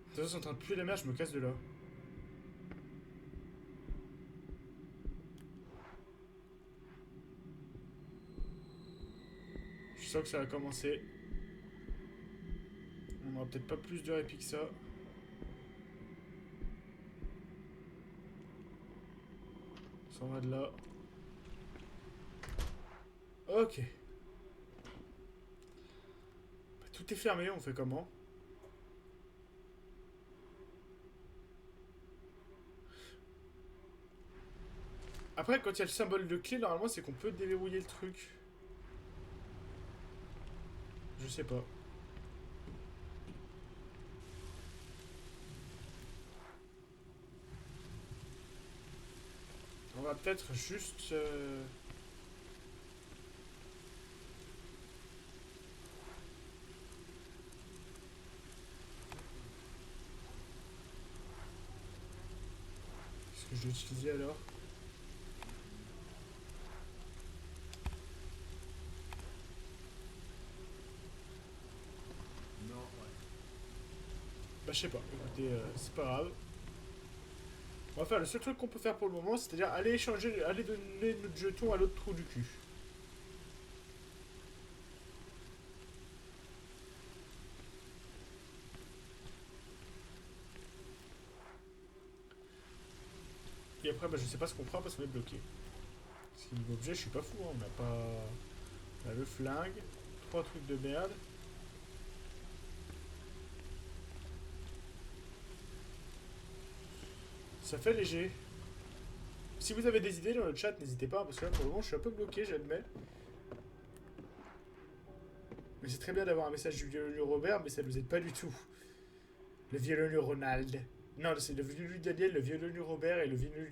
De toute façon, c'est en train de puer la merde, je me casse de là. Je sens que ça va commencer. On aura peut-être pas plus de répit que ça. On s'en va de là. Ok. Bah, tout est fermé, on fait comment? Après, quand il y a le symbole de clé, normalement, c'est qu'on peut déverrouiller le truc. Je sais pas. On va peut-être juste... Qu'est-ce que je dois utiliser alors? Non, ouais. Bah je sais pas, écoutez, c'est pas grave. On va faire le seul truc qu'on peut faire pour le moment, c'est-à-dire aller échanger, aller donner notre jeton à l'autre trou du cul. Et après, bah je sais pas ce qu'on fera parce qu'on est bloqué. Parce que niveau objet, je suis pas fou, hein. On a pas... On a le flingue, 3 trucs de merde. Ça fait léger. Si vous avez des idées dans le chat, n'hésitez pas, parce que là pour le moment je suis un peu bloqué, j'admets. Mais c'est très bien d'avoir un message du violoneux Robert, mais ça nous aide pas du tout. Le violoneux Ronald. Non, c'est le violoneux Daniel, le violoneux Robert et le violoneux...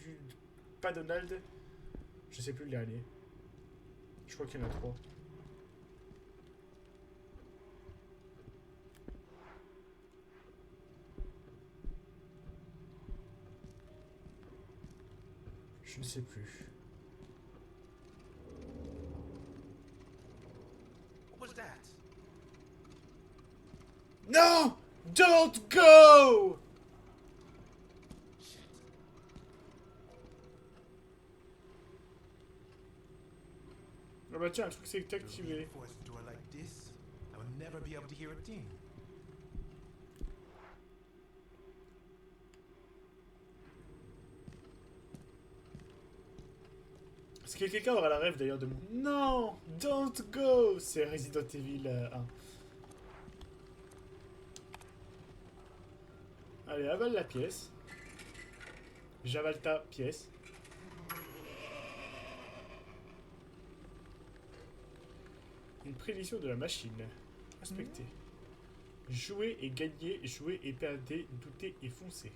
Pas Donald. Je sais plus le dernier. Je crois qu'il y en a 3. Je ne sais plus. What was that? Non! Don't go! Shit. Ah bah tiens, un truc s'est To activé. reinforce a door like this, I will never be able to hear a thing. Est-ce que quelqu'un aura la rêve d'ailleurs de mon... Non! Don't go! C'est Resident Evil 1. Allez, avale la pièce. J'avale ta pièce. Une prédiction de la machine. Inspectez. Jouer et gagner, jouer et perdre, douter et foncer.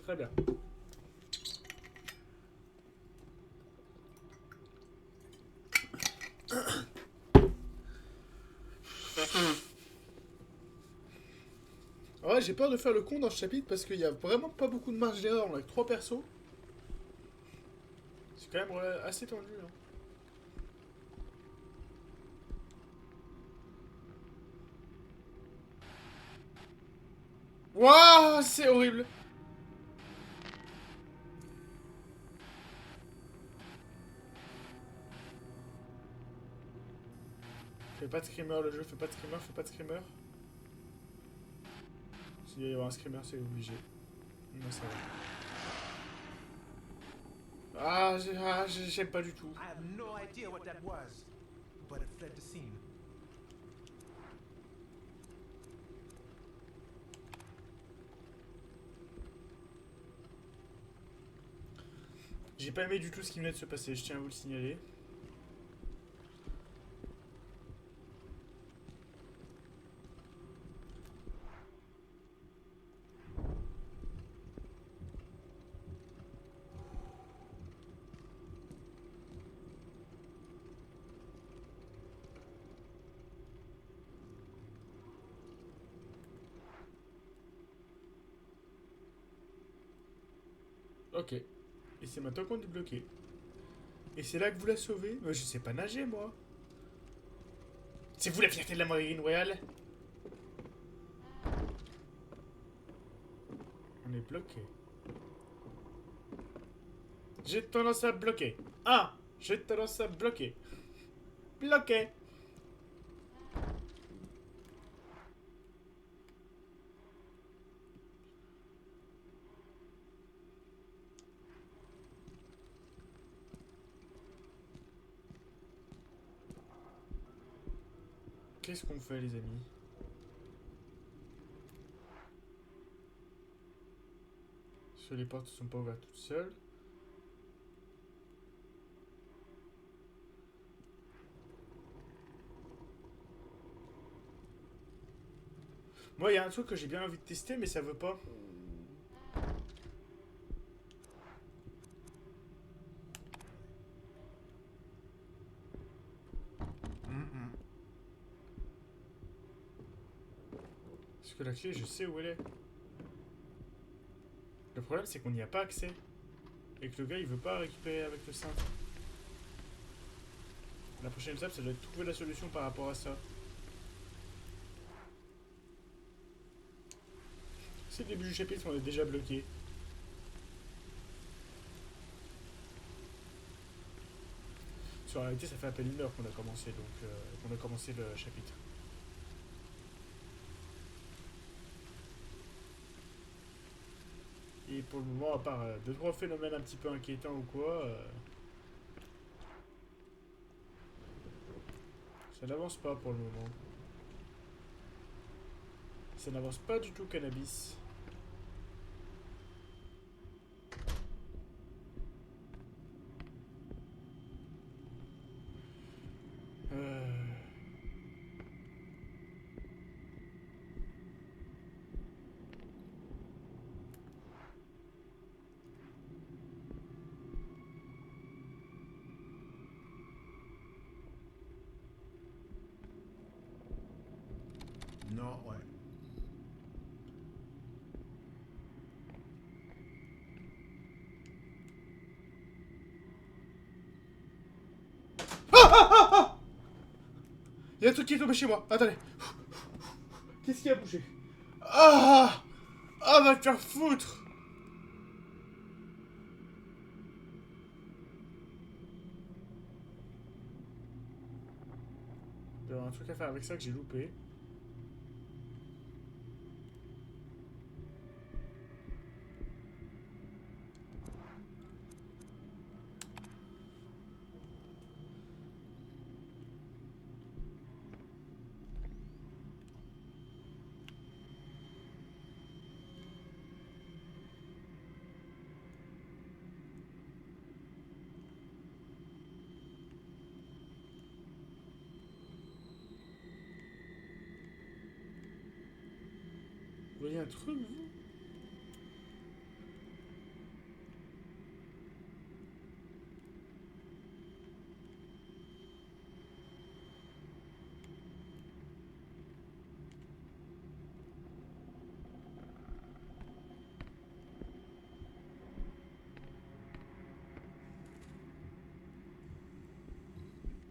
Très bien. Ouais, j'ai peur de faire le con dans ce chapitre parce qu'il y a vraiment pas beaucoup de marge d'erreur. On a que 3 persos. C'est quand même assez tendu. Hein. Waouh, c'est horrible. Fais pas de screamer le jeu, fais pas de screamer, fais pas de screamer. S'il va y avoir un screamer, c'est obligé. Non, ça va. J'aime pas du tout. I have no idea what that was, but it fled the scene. J'ai pas aimé du tout ce qui venait de se passer, je tiens à vous le signaler. Ok. Et c'est maintenant qu'on est bloqué. Et c'est là que vous la sauvez. Mais je sais pas nager, moi. C'est vous la fierté de la marine royale. On est bloqué. J'ai tendance à bloquer. Ah, j'ai tendance à bloquer. Bloqué. Qu'est-ce qu'on fait, les amis? Sur les portes ne sont pas ouvertes toutes seules. Moi, il y a un truc que j'ai bien envie de tester, mais ça veut pas. Parce que la clé, je sais où elle est. Le problème, c'est qu'on n'y a pas accès. Et que le gars, il veut pas récupérer avec le cintre. La prochaine étape, ça doit être trouver la solution par rapport à ça. C'est le début du chapitre, on est déjà bloqué. Sur la réalité, ça fait à peine 1 heure qu'on a commencé, donc qu'on a commencé le chapitre. Et pour le moment, à part 2-3 phénomènes un petit peu inquiétants ou quoi, ça n'avance pas pour le moment. Ça n'avance pas du tout, Cannabis. No way. Il y a un truc qui est tombé chez moi. Attendez. Qu'est-ce qui a bougé? Ah! Ah, va te faire foutre! Il y a un truc à faire avec ça que j'ai loupé. voyez un truc, vous?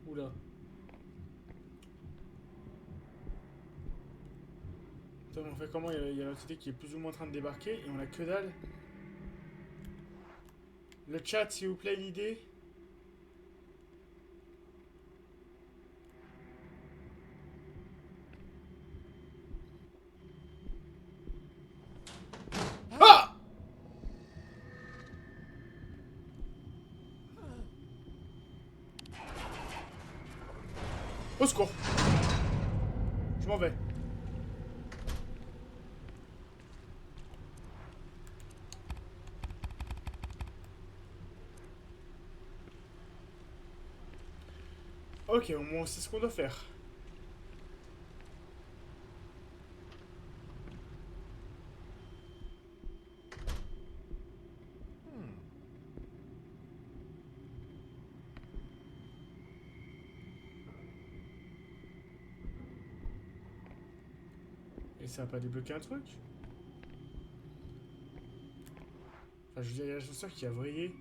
Oula. Attends, on fait comment? Il y a l'entité qui est plus ou moins en train de débarquer et on a que dalle. Le chat, s'il vous plaît, l'idée. Ah! Au secours! Je m'en vais. Ok, au moins c'est ce qu'on doit faire. Et ça va pas débloquer un truc? Enfin, je veux dire, il y a l'ascenseur qui a vrillé.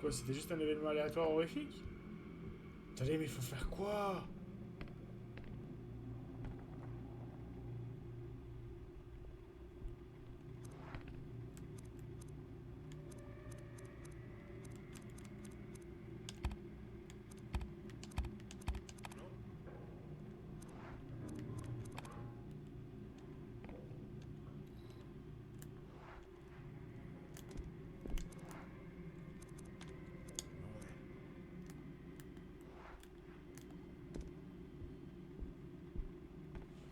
Quoi, c'était juste un événement aléatoire horrifique? Attendez, mais il faut faire quoi?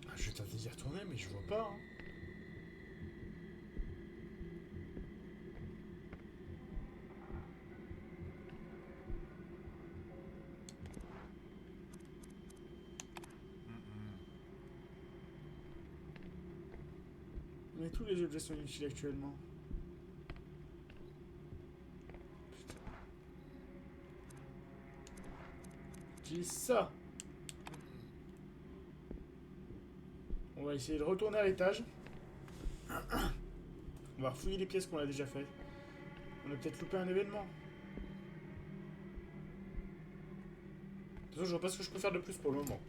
Ah, je vais tenter d'y retourner, mais je vois pas. Hein. Mais tous les objets sont inutiles actuellement. Putain. J'ai ça. On va essayer de retourner à l'étage. On va refouiller les pièces qu'on a déjà faites. On a peut-être loupé un événement. De toute façon, je vois pas ce que je peux faire de plus pour le moment.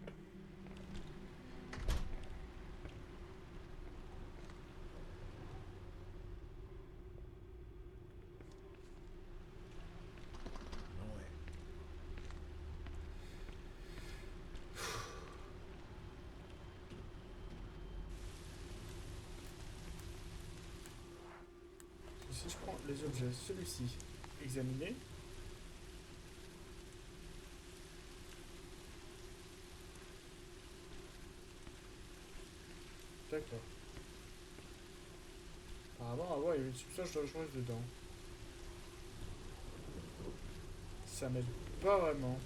Si je prends les objets, celui-ci, examiner. D'accord. Apparemment, ah ouais, il y avait une substance dangereuse dedans. Ça m'aide pas vraiment.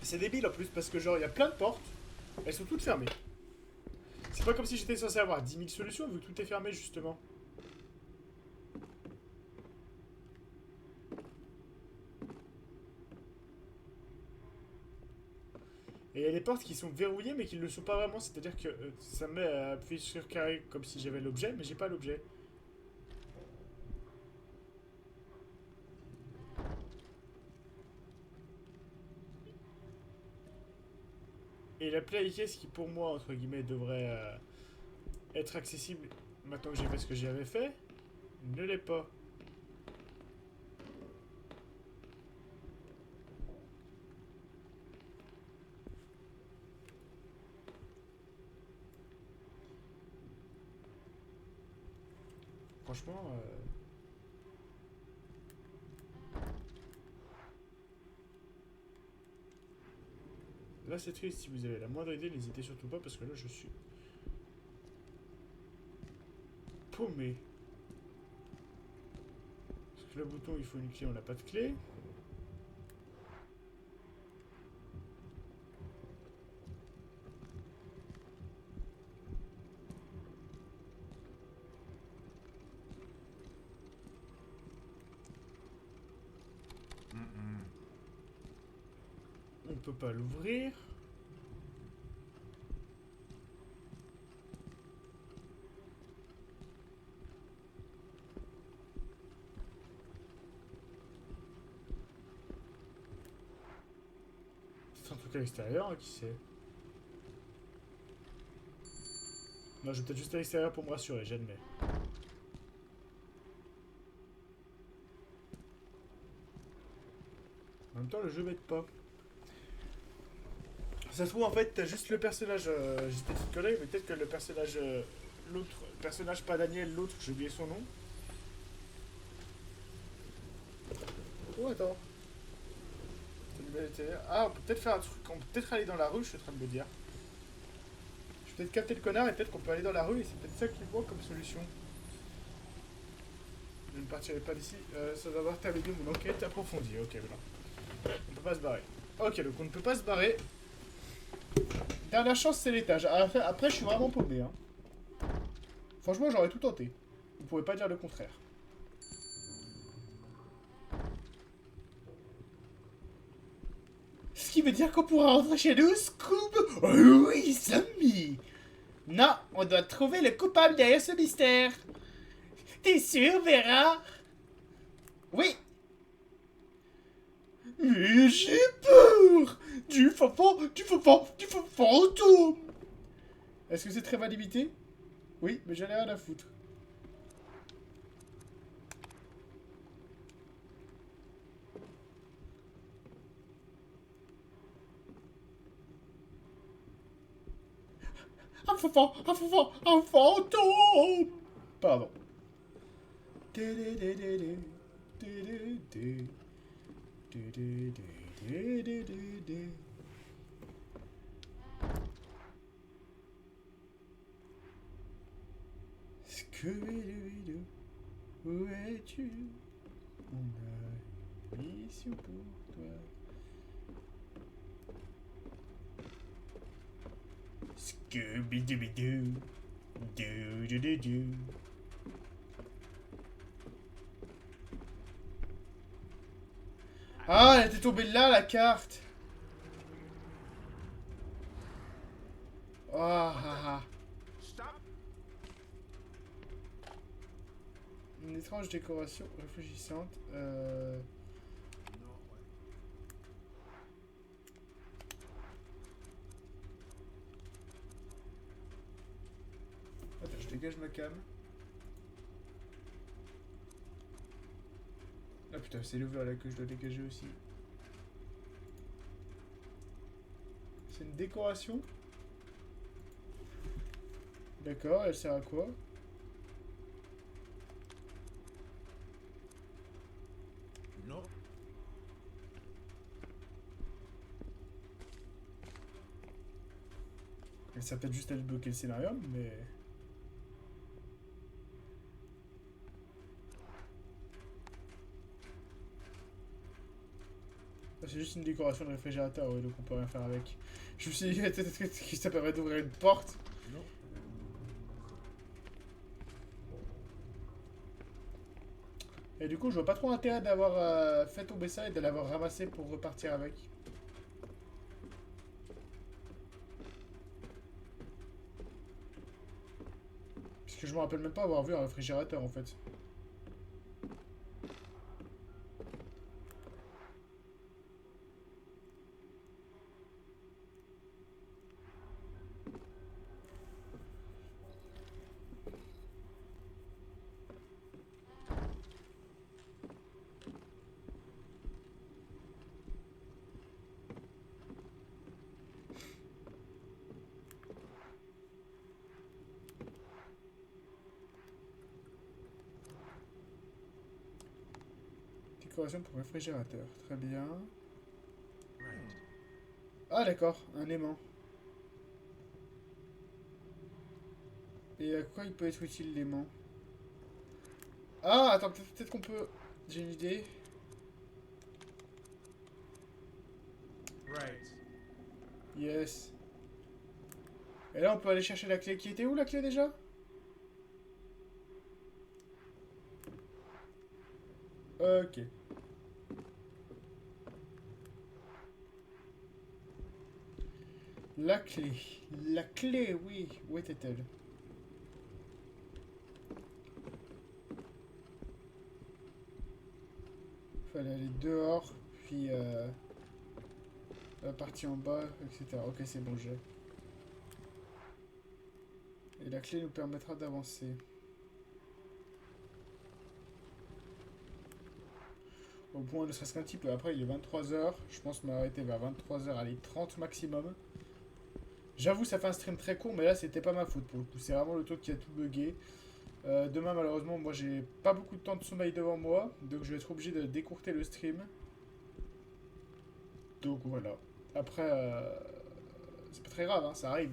C'est débile en plus parce que genre il y a plein de portes, elles sont toutes fermées. C'est pas comme si j'étais censé avoir 10 000 solutions vu que tout est fermé justement. Et il y a des portes qui sont verrouillées mais qui ne le sont pas vraiment, c'est-à-dire que ça me met à appuyer sur carré comme si j'avais l'objet mais j'ai pas l'objet. Et la playcase qui pour moi entre guillemets devrait être accessible maintenant que j'ai fait ce que j'avais fait, ne l'est pas. Franchement... Là c'est triste, si vous avez la moindre idée, n'hésitez surtout pas parce que là je suis... paumé. Le bouton, il faut une clé, on n'a pas de clé. On peut pas l'ouvrir. C'est un truc à l'extérieur, hein, qui sait. Non, je vais peut-être juste à l'extérieur pour me rassurer, j'admets. En même temps, le jeu m'aide pas. Ça se trouve, en fait, t'as juste le personnage... J'étais une connerie, mais peut-être que le personnage... l'autre... personnage, pas Daniel, l'autre, j'ai oublié son nom. Oh, attends. Ah, on peut peut-être faire un truc... On peut peut-être aller dans la rue, je suis en train de me dire. Je vais peut-être capter le connard et peut-être qu'on peut aller dans la rue et c'est peut-être ça qu'il voit comme solution. Je ne partirai pas d'ici sans avoir terminé mon enquête approfondie. Ok, voilà. On peut pas se barrer. Ok, donc on ne peut pas se barrer. Dernière chance, c'est l'étage. Après, je suis vraiment paumé. Hein. Franchement, j'aurais tout tenté. Vous pouvez pas dire le contraire. Ce qui veut dire qu'on pourra rentrer chez nous, Scoob. Oh oui, Zombie. Non, on doit trouver le coupable derrière ce mystère. T'es sûr, Vera? Oui. Mais j'ai peur. Du fantôme. Est-ce que c'est très mal limité? Oui, mais j'en ai rien à foutre. Un fantôme. Pardon. Scooby-Doo, où es-tu? On a une mission pour toi. Scooby-Doo, doo-doo-doo-doo. Ah, elle était tombée là, la carte. Ah, ah, ah. Une étrange décoration réfléchissante. Attends, je dégage ma cam. Ah putain, c'est l'ouvert là que je dois dégager aussi. C'est une décoration. D'accord, elle sert à quoi? Non. Elle sert peut-être juste à débloquer le scénario, mais... C'est juste une décoration de réfrigérateur, oui, donc on peut rien faire avec. Je me suis dit, peut-être que ça permet d'ouvrir une porte. Non. Et du coup, je vois pas trop intérêt d'avoir fait tomber ça et de l'avoir ramassé pour repartir avec. Parce que je me rappelle même pas avoir vu un réfrigérateur en fait. Décoration pour réfrigérateur, très bien. Right. Ah d'accord, un aimant. Et à quoi il peut être utile l'aimant? Ah, attends, peut-être qu'on peut... J'ai une idée. Right. Yes. Et là, on peut aller chercher la clé. Qui était où, la clé, déjà? Ok. La clé. La clé, oui. Où était-elle? Fallait aller dehors, puis la partie en bas, etc. Ok, c'est bon, j'ai. Et la clé nous permettra d'avancer. Au point, ne serait-ce qu'un petit peu. Après, il est 23h. Je pense m'arrêter vers 23h, allez, 30 maximum. J'avoue, ça fait un stream très court, mais là, c'était pas ma faute pour le coup. C'est vraiment le truc qui a tout bugué. Demain, malheureusement, moi, j'ai pas beaucoup de temps de sommeil devant moi. Donc, je vais être obligé de décourter le stream. Donc, voilà. Après, c'est pas très grave, hein, ça arrive.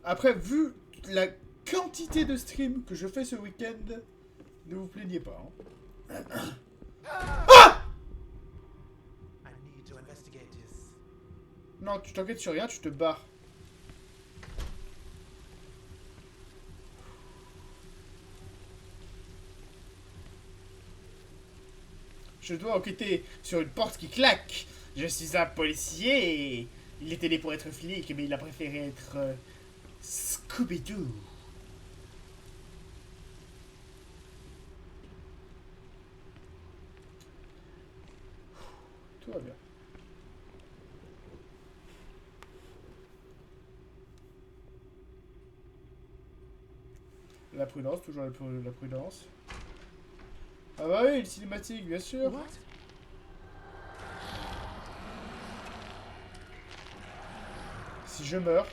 Après, vu la quantité de streams que je fais ce week-end, ne vous plaignez pas. Hein. I need to investigate this. Non, tu t'enquêtes sur rien, tu te barres. Je dois enquêter sur une porte qui claque. Je suis un policier et il était né pour être flic, mais il a préféré être Scooby-Doo. Tout va bien. La prudence, toujours la prudence. Ah bah oui, le cinématique, bien sûr. What? Si je meurs.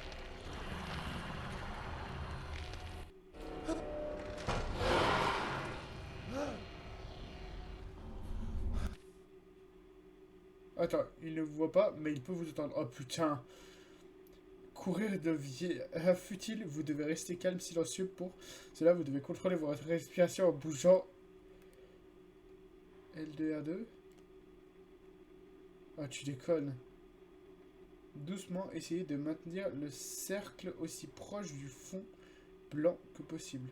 Attends, il ne vous voit pas, mais il peut vous entendre. Oh putain. Courir devient futile, vous devez rester calme, silencieux pour cela, vous devez contrôler votre respiration en bougeant L2, R2. Ah, tu déconnes. Doucement, essayez de maintenir le cercle aussi proche du fond blanc que possible.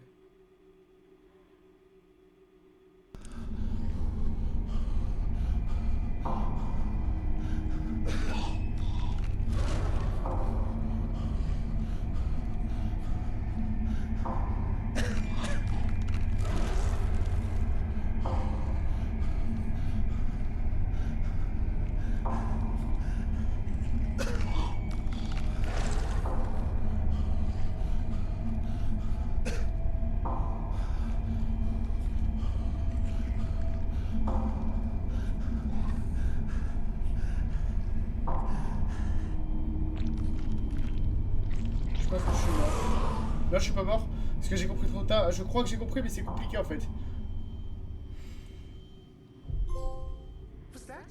Je pense que je suis mort. Là, je suis pas mort. Parce que j'ai compris trop tard. Je crois que j'ai compris, mais c'est compliqué en fait. Was that?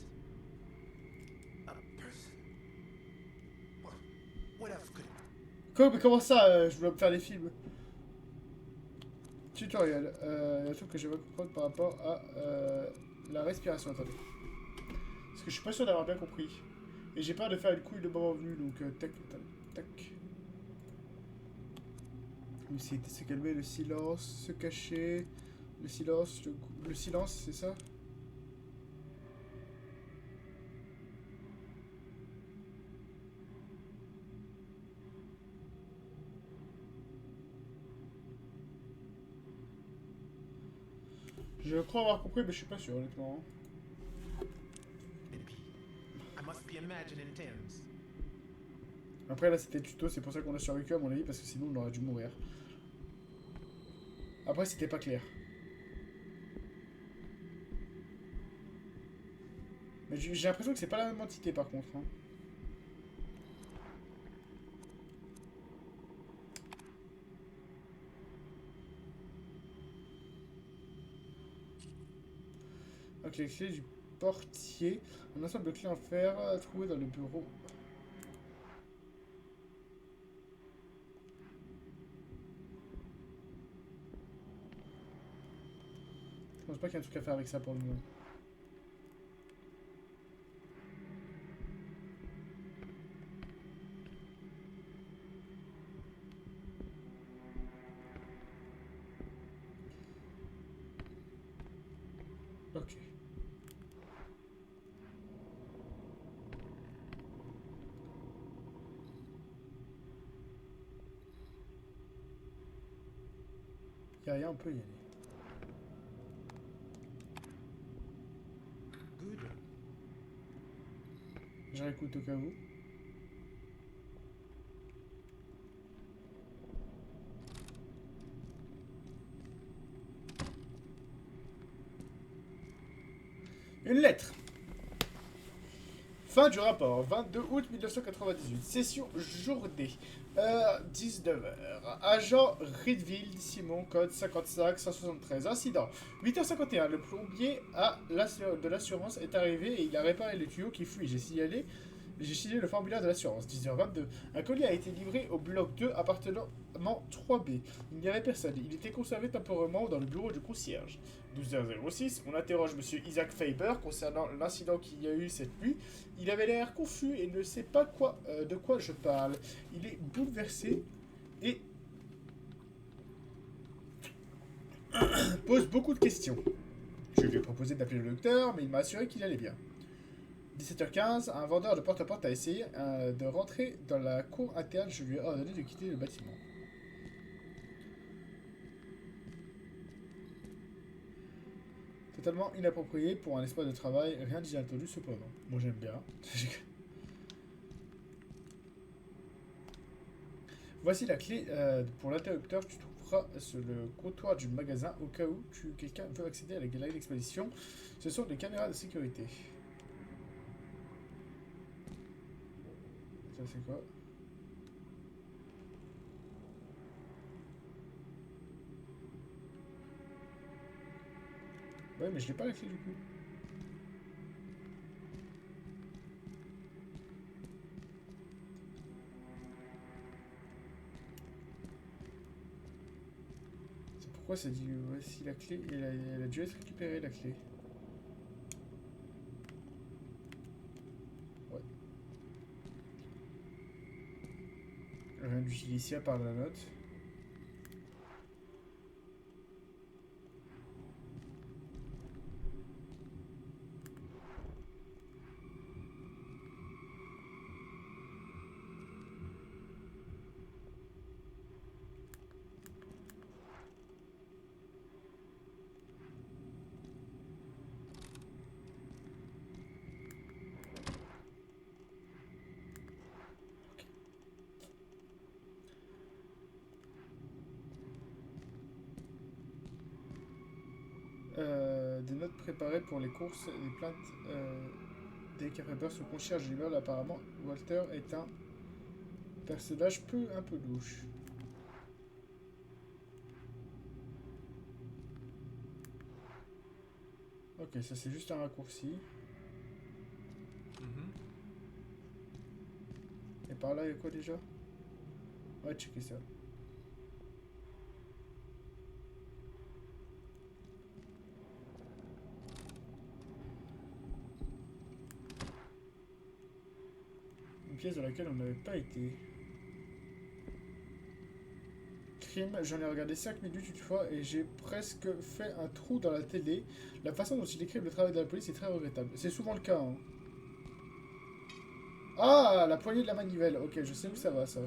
A person? What else could it be? Quoi, mais comment ça je dois me faire des films. Tutoriel. Il y a un truc que je vais comprendre par rapport à la respiration. Attendez. Parce que je suis pas sûr d'avoir bien compris. Et j'ai peur de faire une couille de moment venu. Donc, tac, tac, tac. Essayer de se calmer, le silence, se cacher. Le silence, le silence, c'est ça? Je crois avoir compris, mais je suis pas sûr, honnêtement. Maybe. I must be imagining things. Après, là, c'était tuto, c'est pour ça qu'on a survécu, à mon avis, parce que sinon, on aurait dû mourir. Après, c'était pas clair. Mais j'ai l'impression que c'est pas la même entité, par contre. Hein. Donc, les clés du portier. Un ensemble de clés en fer trouvé dans le bureau. pense pas qu'il y ait un truc à faire avec ça pour le moment. Ok. Y'a rien, on peut y aller. Good. Je réécoute au cas où. Une lettre. Fin du rapport, 22 août 1998, session journée, heure 19h, agent Reedville, Simon, code 55 173, incident, 8h51, le plombier de l'assurance est arrivé et il a réparé le tuyau qui fuit, j'ai signalé le formulaire de l'assurance, 10h22, un colis a été livré au bloc 2 appartenant 3B, il n'y avait personne, il était conservé temporairement dans le bureau du concierge. 12h06, on interroge monsieur Isaac Faber concernant l'incident qu'il y a eu cette nuit. Il avait l'air confus et ne sait pas de quoi je parle. Il est bouleversé et pose beaucoup de questions. Je lui ai proposé d'appeler le docteur, mais il m'a assuré qu'il allait bien. 17h15, un vendeur de porte-à-porte a essayé de rentrer dans la cour interne. Je lui ai ordonné de quitter le bâtiment. Totalement inapproprié pour un espace de travail, rien d'inattendu cependant. Moi j'aime bien. Voici la clé pour l'interrupteur que tu trouveras sur le comptoir du magasin au cas où quelqu'un veut accéder à la galerie d'exposition. Ce sont des caméras de sécurité. Ça c'est quoi? Ouais, mais je n'ai pas la clé du coup. C'est pourquoi ça dit voici la clé. Elle a dû être récupérée la clé. Ouais. Rien d'utile ici à part la note. Des notes préparées pour les courses et des plaintes des capteurs sous concierge de l'immeuble. Apparemment, Walter est un personnage un peu louche. Ok, ça c'est juste un raccourci. Et par là, il y a quoi déjà? Ouais, checker ça. Une pièce dans laquelle on n'avait pas été. Crime, j'en ai regardé 5 minutes une fois et j'ai presque fait un trou dans la télé. La façon dont il décrit le travail de la police est très regrettable. C'est souvent le cas, hein. Ah, la poignée de la manivelle. Ok, je sais où ça va, ça.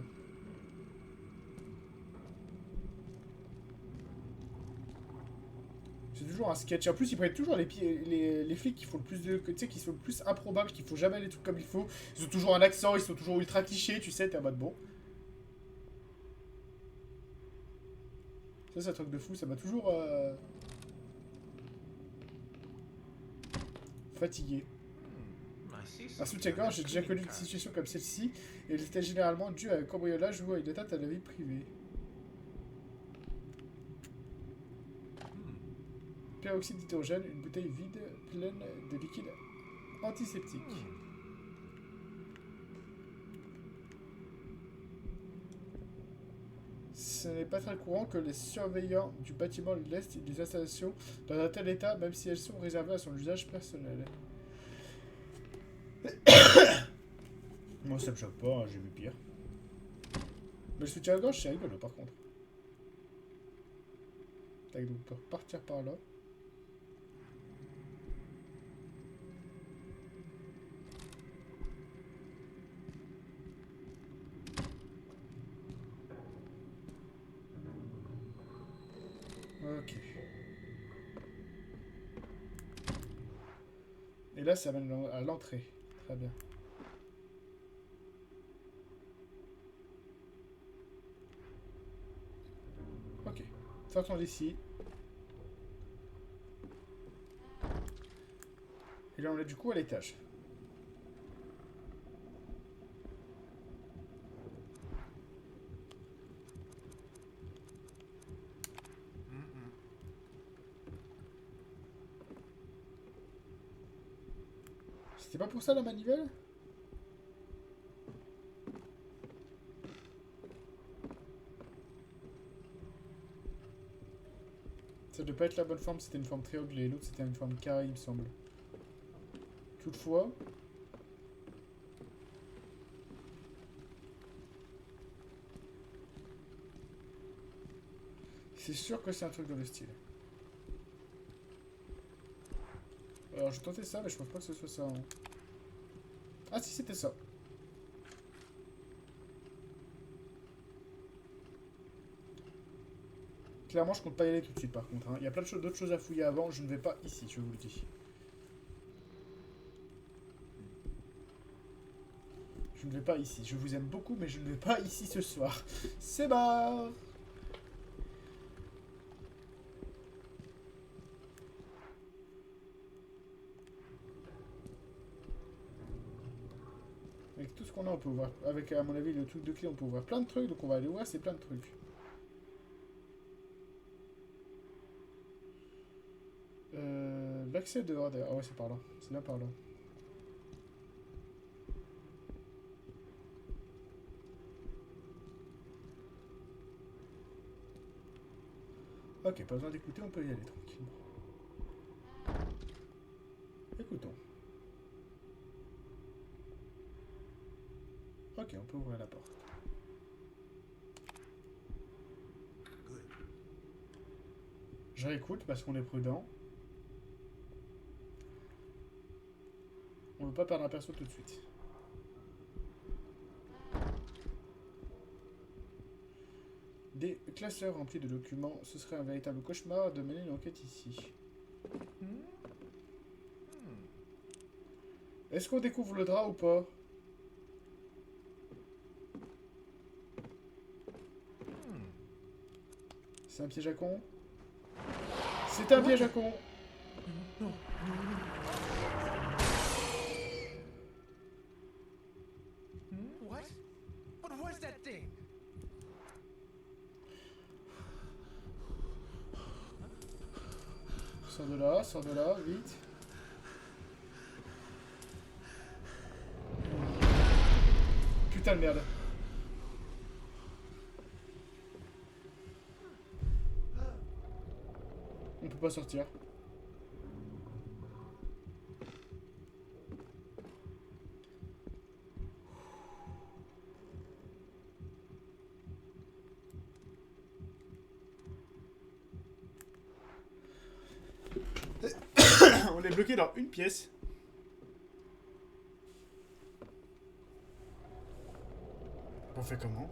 C'est toujours un sketch. En plus, ils prennent toujours les flics qui font le plus de... Tu sais, qui sont le plus improbables, qui font jamais les trucs comme il faut. Ils ont toujours un accent, ils sont toujours ultra clichés, tu sais, t'es en mode bon. Ça, c'est un truc de fou, ça m'a toujours... fatigué. À soutien-gorge, j'ai déjà connu une situation comme celle-ci, et elle était généralement due à un cambriolage ou à une atteinte à la vie privée. Peroxyde d'hydrogène, une bouteille vide pleine de liquide antiseptique. Ce n'est pas très courant que les surveillants du bâtiment laissent des installations dans un tel état, même si elles sont réservées à son usage personnel. Moi, ça me choque pas, hein, j'ai vu pire. Mais le soutien-gorge, c'est rigolo, par contre. Tac, donc on peut repartir par là. Ok. Et là, ça mène à l'entrée. Très bien. Ok. Sortons d'ici. Et là, on est du coup à l'étage. C'était pas pour ça la manivelle? Ça devait pas être la bonne forme, c'était une forme triangulée. L'autre c'était une forme carrée, il me semble. Toutefois... c'est sûr que c'est un truc dans le style. Alors j'ai tenté ça, mais je pense pas que ce soit ça. Hein. Ah si, c'était ça. Clairement, je compte pas y aller tout de suite par contre. Hein. Il y a plein d'autres choses à fouiller avant, je ne vais pas ici, je vous le dis. Je ne vais pas ici. Je vous aime beaucoup, mais je ne vais pas ici ce soir. C'est barre. Avec tout ce qu'on a, on peut ouvrir. Avec, à mon avis, le truc de clé, on peut ouvrir plein de trucs. Donc on va aller ouvrir, c'est plein de trucs. L'accès dehors d'ailleurs. Ah ouais, c'est par là. C'est là par là. Ok, pas besoin d'écouter, on peut y aller tranquillement. Écoutons. Ok, on peut ouvrir la porte. Je réécoute parce qu'on est prudent. On ne veut pas perdre un perso tout de suite. Des classeurs remplis de documents. Ce serait un véritable cauchemar de mener une enquête ici. Est-ce qu'on découvre le drap ou pas? C'est un piège à con? C'est un piège à con! What? What was that thing? Sors de là, vite. Putain de merde. On peut pas sortir. On est bloqué dans une pièce. On fait comment?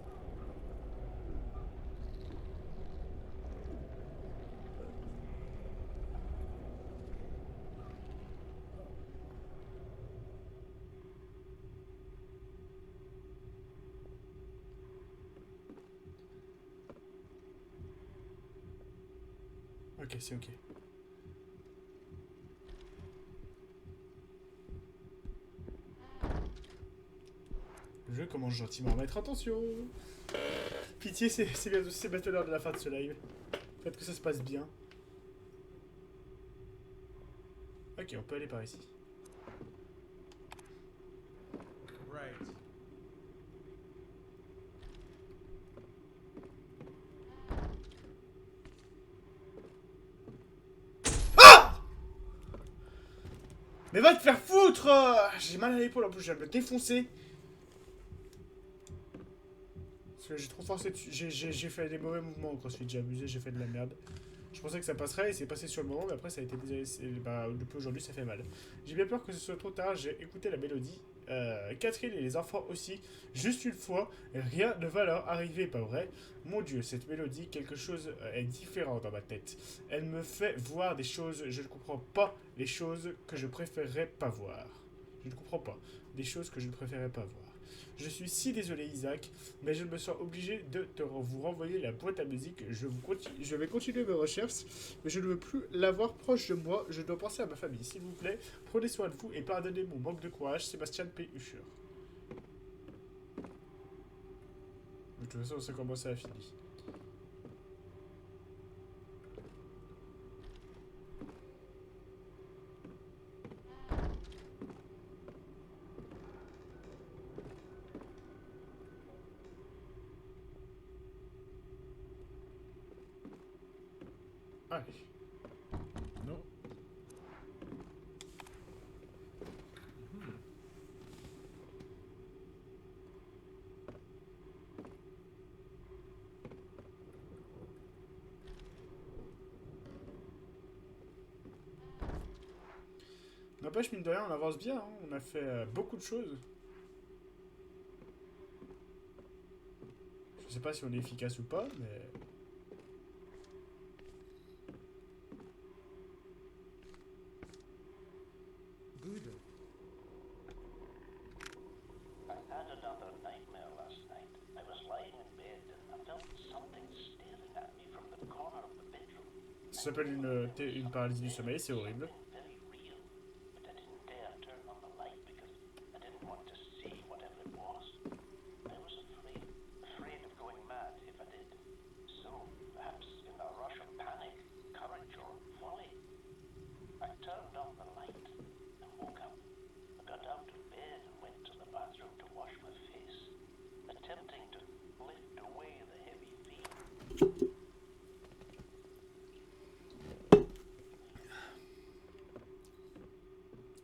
Ok, c'est ok. Le jeu commence gentiment à mettre attention. Pitié, c'est bientôt l'heure de la fin de ce live. Faites que ça se passe bien. Ok, on peut aller par ici. Right. Mais va te faire foutre! J'ai mal à l'épaule en plus, je viens de me défoncer. Parce que j'ai trop forcé dessus. J'ai fait des mauvais mouvements quand j'ai abusé, j'ai fait de la merde. Je pensais que ça passerait et c'est passé sur le moment, mais après ça a été bah, depuis aujourd'hui ça fait mal. J'ai bien peur que ce soit trop tard, j'ai écouté la mélodie. Catherine et les enfants aussi, juste une fois, rien ne va leur arriver, pas vrai? Mon Dieu, cette mélodie, quelque chose est différent dans ma tête. Elle me fait voir des choses, je ne comprends pas les choses que je préférerais pas voir. Je ne comprends pas, des choses que je ne préférerais pas voir. Je suis si désolé Isaac, mais je me sens obligé de vous renvoyer la boîte à musique. Je vais continuer mes recherches, mais je ne veux plus l'avoir proche de moi. Je dois penser à ma famille. S'il vous plaît, prenez soin de vous et pardonnez mon manque de courage. Sébastien P. Usher. De toute façon, ça commence à finir. Allez. Non. N'empêche, mine de rien, on avance bien. Hein. On a fait beaucoup de choses. Je sais pas si on est efficace ou pas, mais... Good. I had another nightmare last night. I was lying in bed and I felt something staring at me from the corner of the bedroom. Ça s'appelle une paralysie du sommeil, c'est horrible. Very real, but I didn't dare turn on the light because I didn't want to see whatever it was. I was afraid of going mad if I did. So, perhaps in a rush of panic, courage or folly, I turned on the light and woke up. I got out of bed and went to the bathroom to wash my face, attempting to lift away the heavy theme.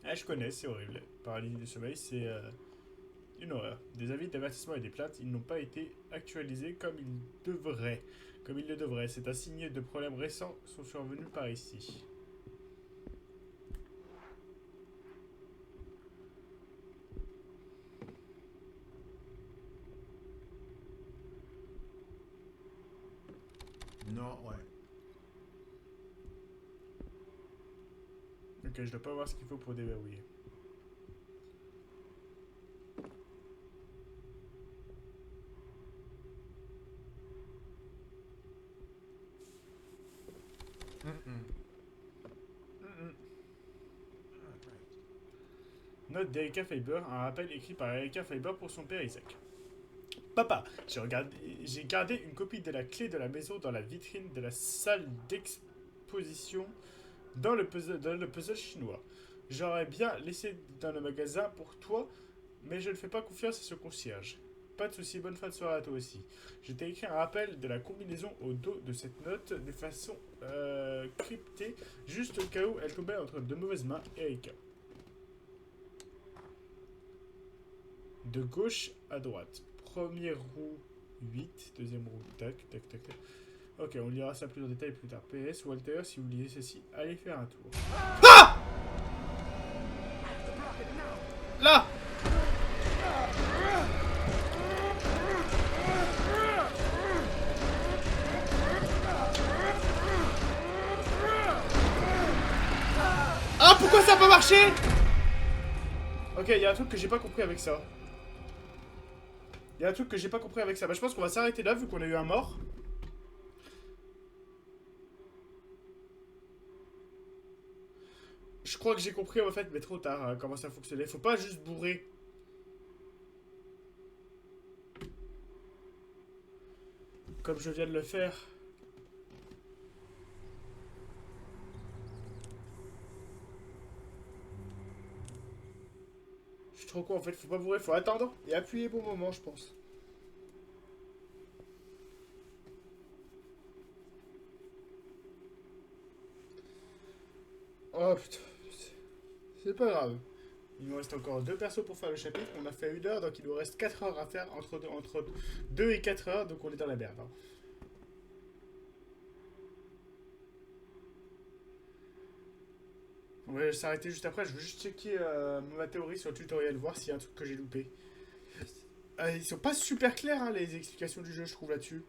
Ah, je connais, c'est horrible. Paralysie du sommeil, c'est une horreur. Des avis d'avertissement et des plaintes, ils n'ont pas été actualisés comme ils devraient. Comme ils le devraient. C'est un signe de problèmes récents sont survenus par ici. Non, ouais. Ok, je dois pas voir ce qu'il faut pour déverrouiller. Note d'Erika Faber, un rappel écrit par Erika Faber pour son père Isaac. Papa, j'ai gardé une copie de la clé de la maison dans la vitrine de la salle d'exposition dans le puzzle chinois. J'aurais bien laissé dans le magasin pour toi, mais je ne fais pas confiance à ce concierge. Pas de soucis, bonne fin de soirée à toi aussi. Je t'ai écrit un rappel de la combinaison au dos de cette note de façon cryptée, juste au cas où elle tombait entre de mauvaises mains, Erika. De gauche à droite. Première roue 8, deuxième roue tac, tac, tac, tac. Ok, on lira ça plus en détail plus tard. PS, Walter, si vous lisez ceci, allez faire un tour. Ah! Là! Ah, pourquoi ça a pas marché? Ok, il y a un truc que j'ai pas compris avec ça. Il y a un truc que j'ai pas compris avec ça. Bah, je pense qu'on va s'arrêter là vu qu'on a eu un mort. Je crois que j'ai compris en fait, mais trop tard, hein, comment ça fonctionnait. Faut pas juste bourrer. Comme je viens de le faire. Je suis trop con en fait, faut pas bourrer, faut attendre et appuyer bon moment, je pense. Oh putain. C'est pas grave. Il nous reste encore 2 persos pour faire le chapitre. On a fait 1 heure, donc il nous reste 4 heures à faire entre 2 et 4 heures, donc on est dans la merde. Hein. On va s'arrêter juste après. Je veux juste checker ma théorie sur le tutoriel, voir s'il y a un truc que j'ai loupé. Ils sont pas super clairs, hein, les explications du jeu, je trouve, là-dessus.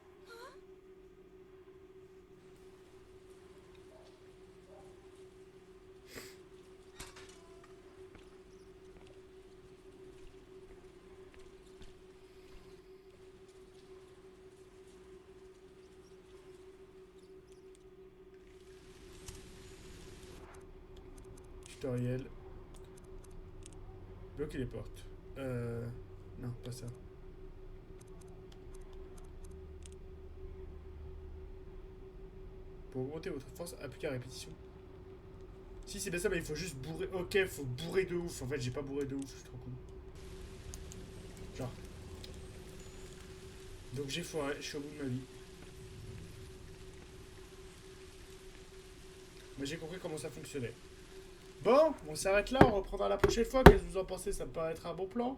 Tutoriel. Bloquer les portes. Non, pas ça. Pour augmenter votre force, appliquez à répétition. Si c'est bien ça, mais il faut juste bourrer. Ok, faut bourrer de ouf. En fait, j'ai pas bourré de ouf, je suis trop con. Genre. Donc j'ai foiré, je suis au bout de ma vie. Mais j'ai compris comment ça fonctionnait. Bon, on s'arrête là, on reprendra la prochaine fois. Qu'est-ce que vous en pensez? Ça me paraît être un bon plan.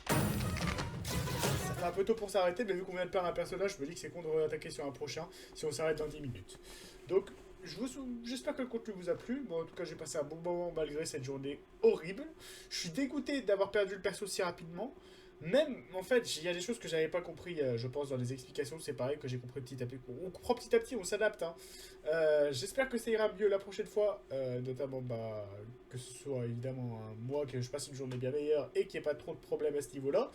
Ça fait un peu tôt pour s'arrêter, mais vu qu'on vient de perdre un personnage, je me dis que c'est con de réattaquer sur un prochain si on s'arrête dans 10 minutes. Donc, j'espère que le contenu vous a plu. Moi, en tout cas, j'ai passé un bon moment malgré cette journée horrible. Je suis dégoûté d'avoir perdu le perso si rapidement. Même, en fait, il y a des choses que j'avais pas compris, je pense, dans les explications. C'est pareil que j'ai compris petit à petit. On comprend petit à petit, on s'adapte. Hein. J'espère que ça ira mieux la prochaine fois. Notamment, bah, que ce soit évidemment moi, que je passe une journée bien meilleure et qu'il n'y ait pas trop de problèmes à ce niveau-là.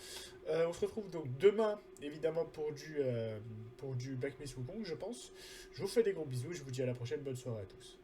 On se retrouve donc demain, évidemment, pour du Black Myth Wukong, je pense. Je vous fais des gros bisous et je vous dis à la prochaine. Bonne soirée à tous.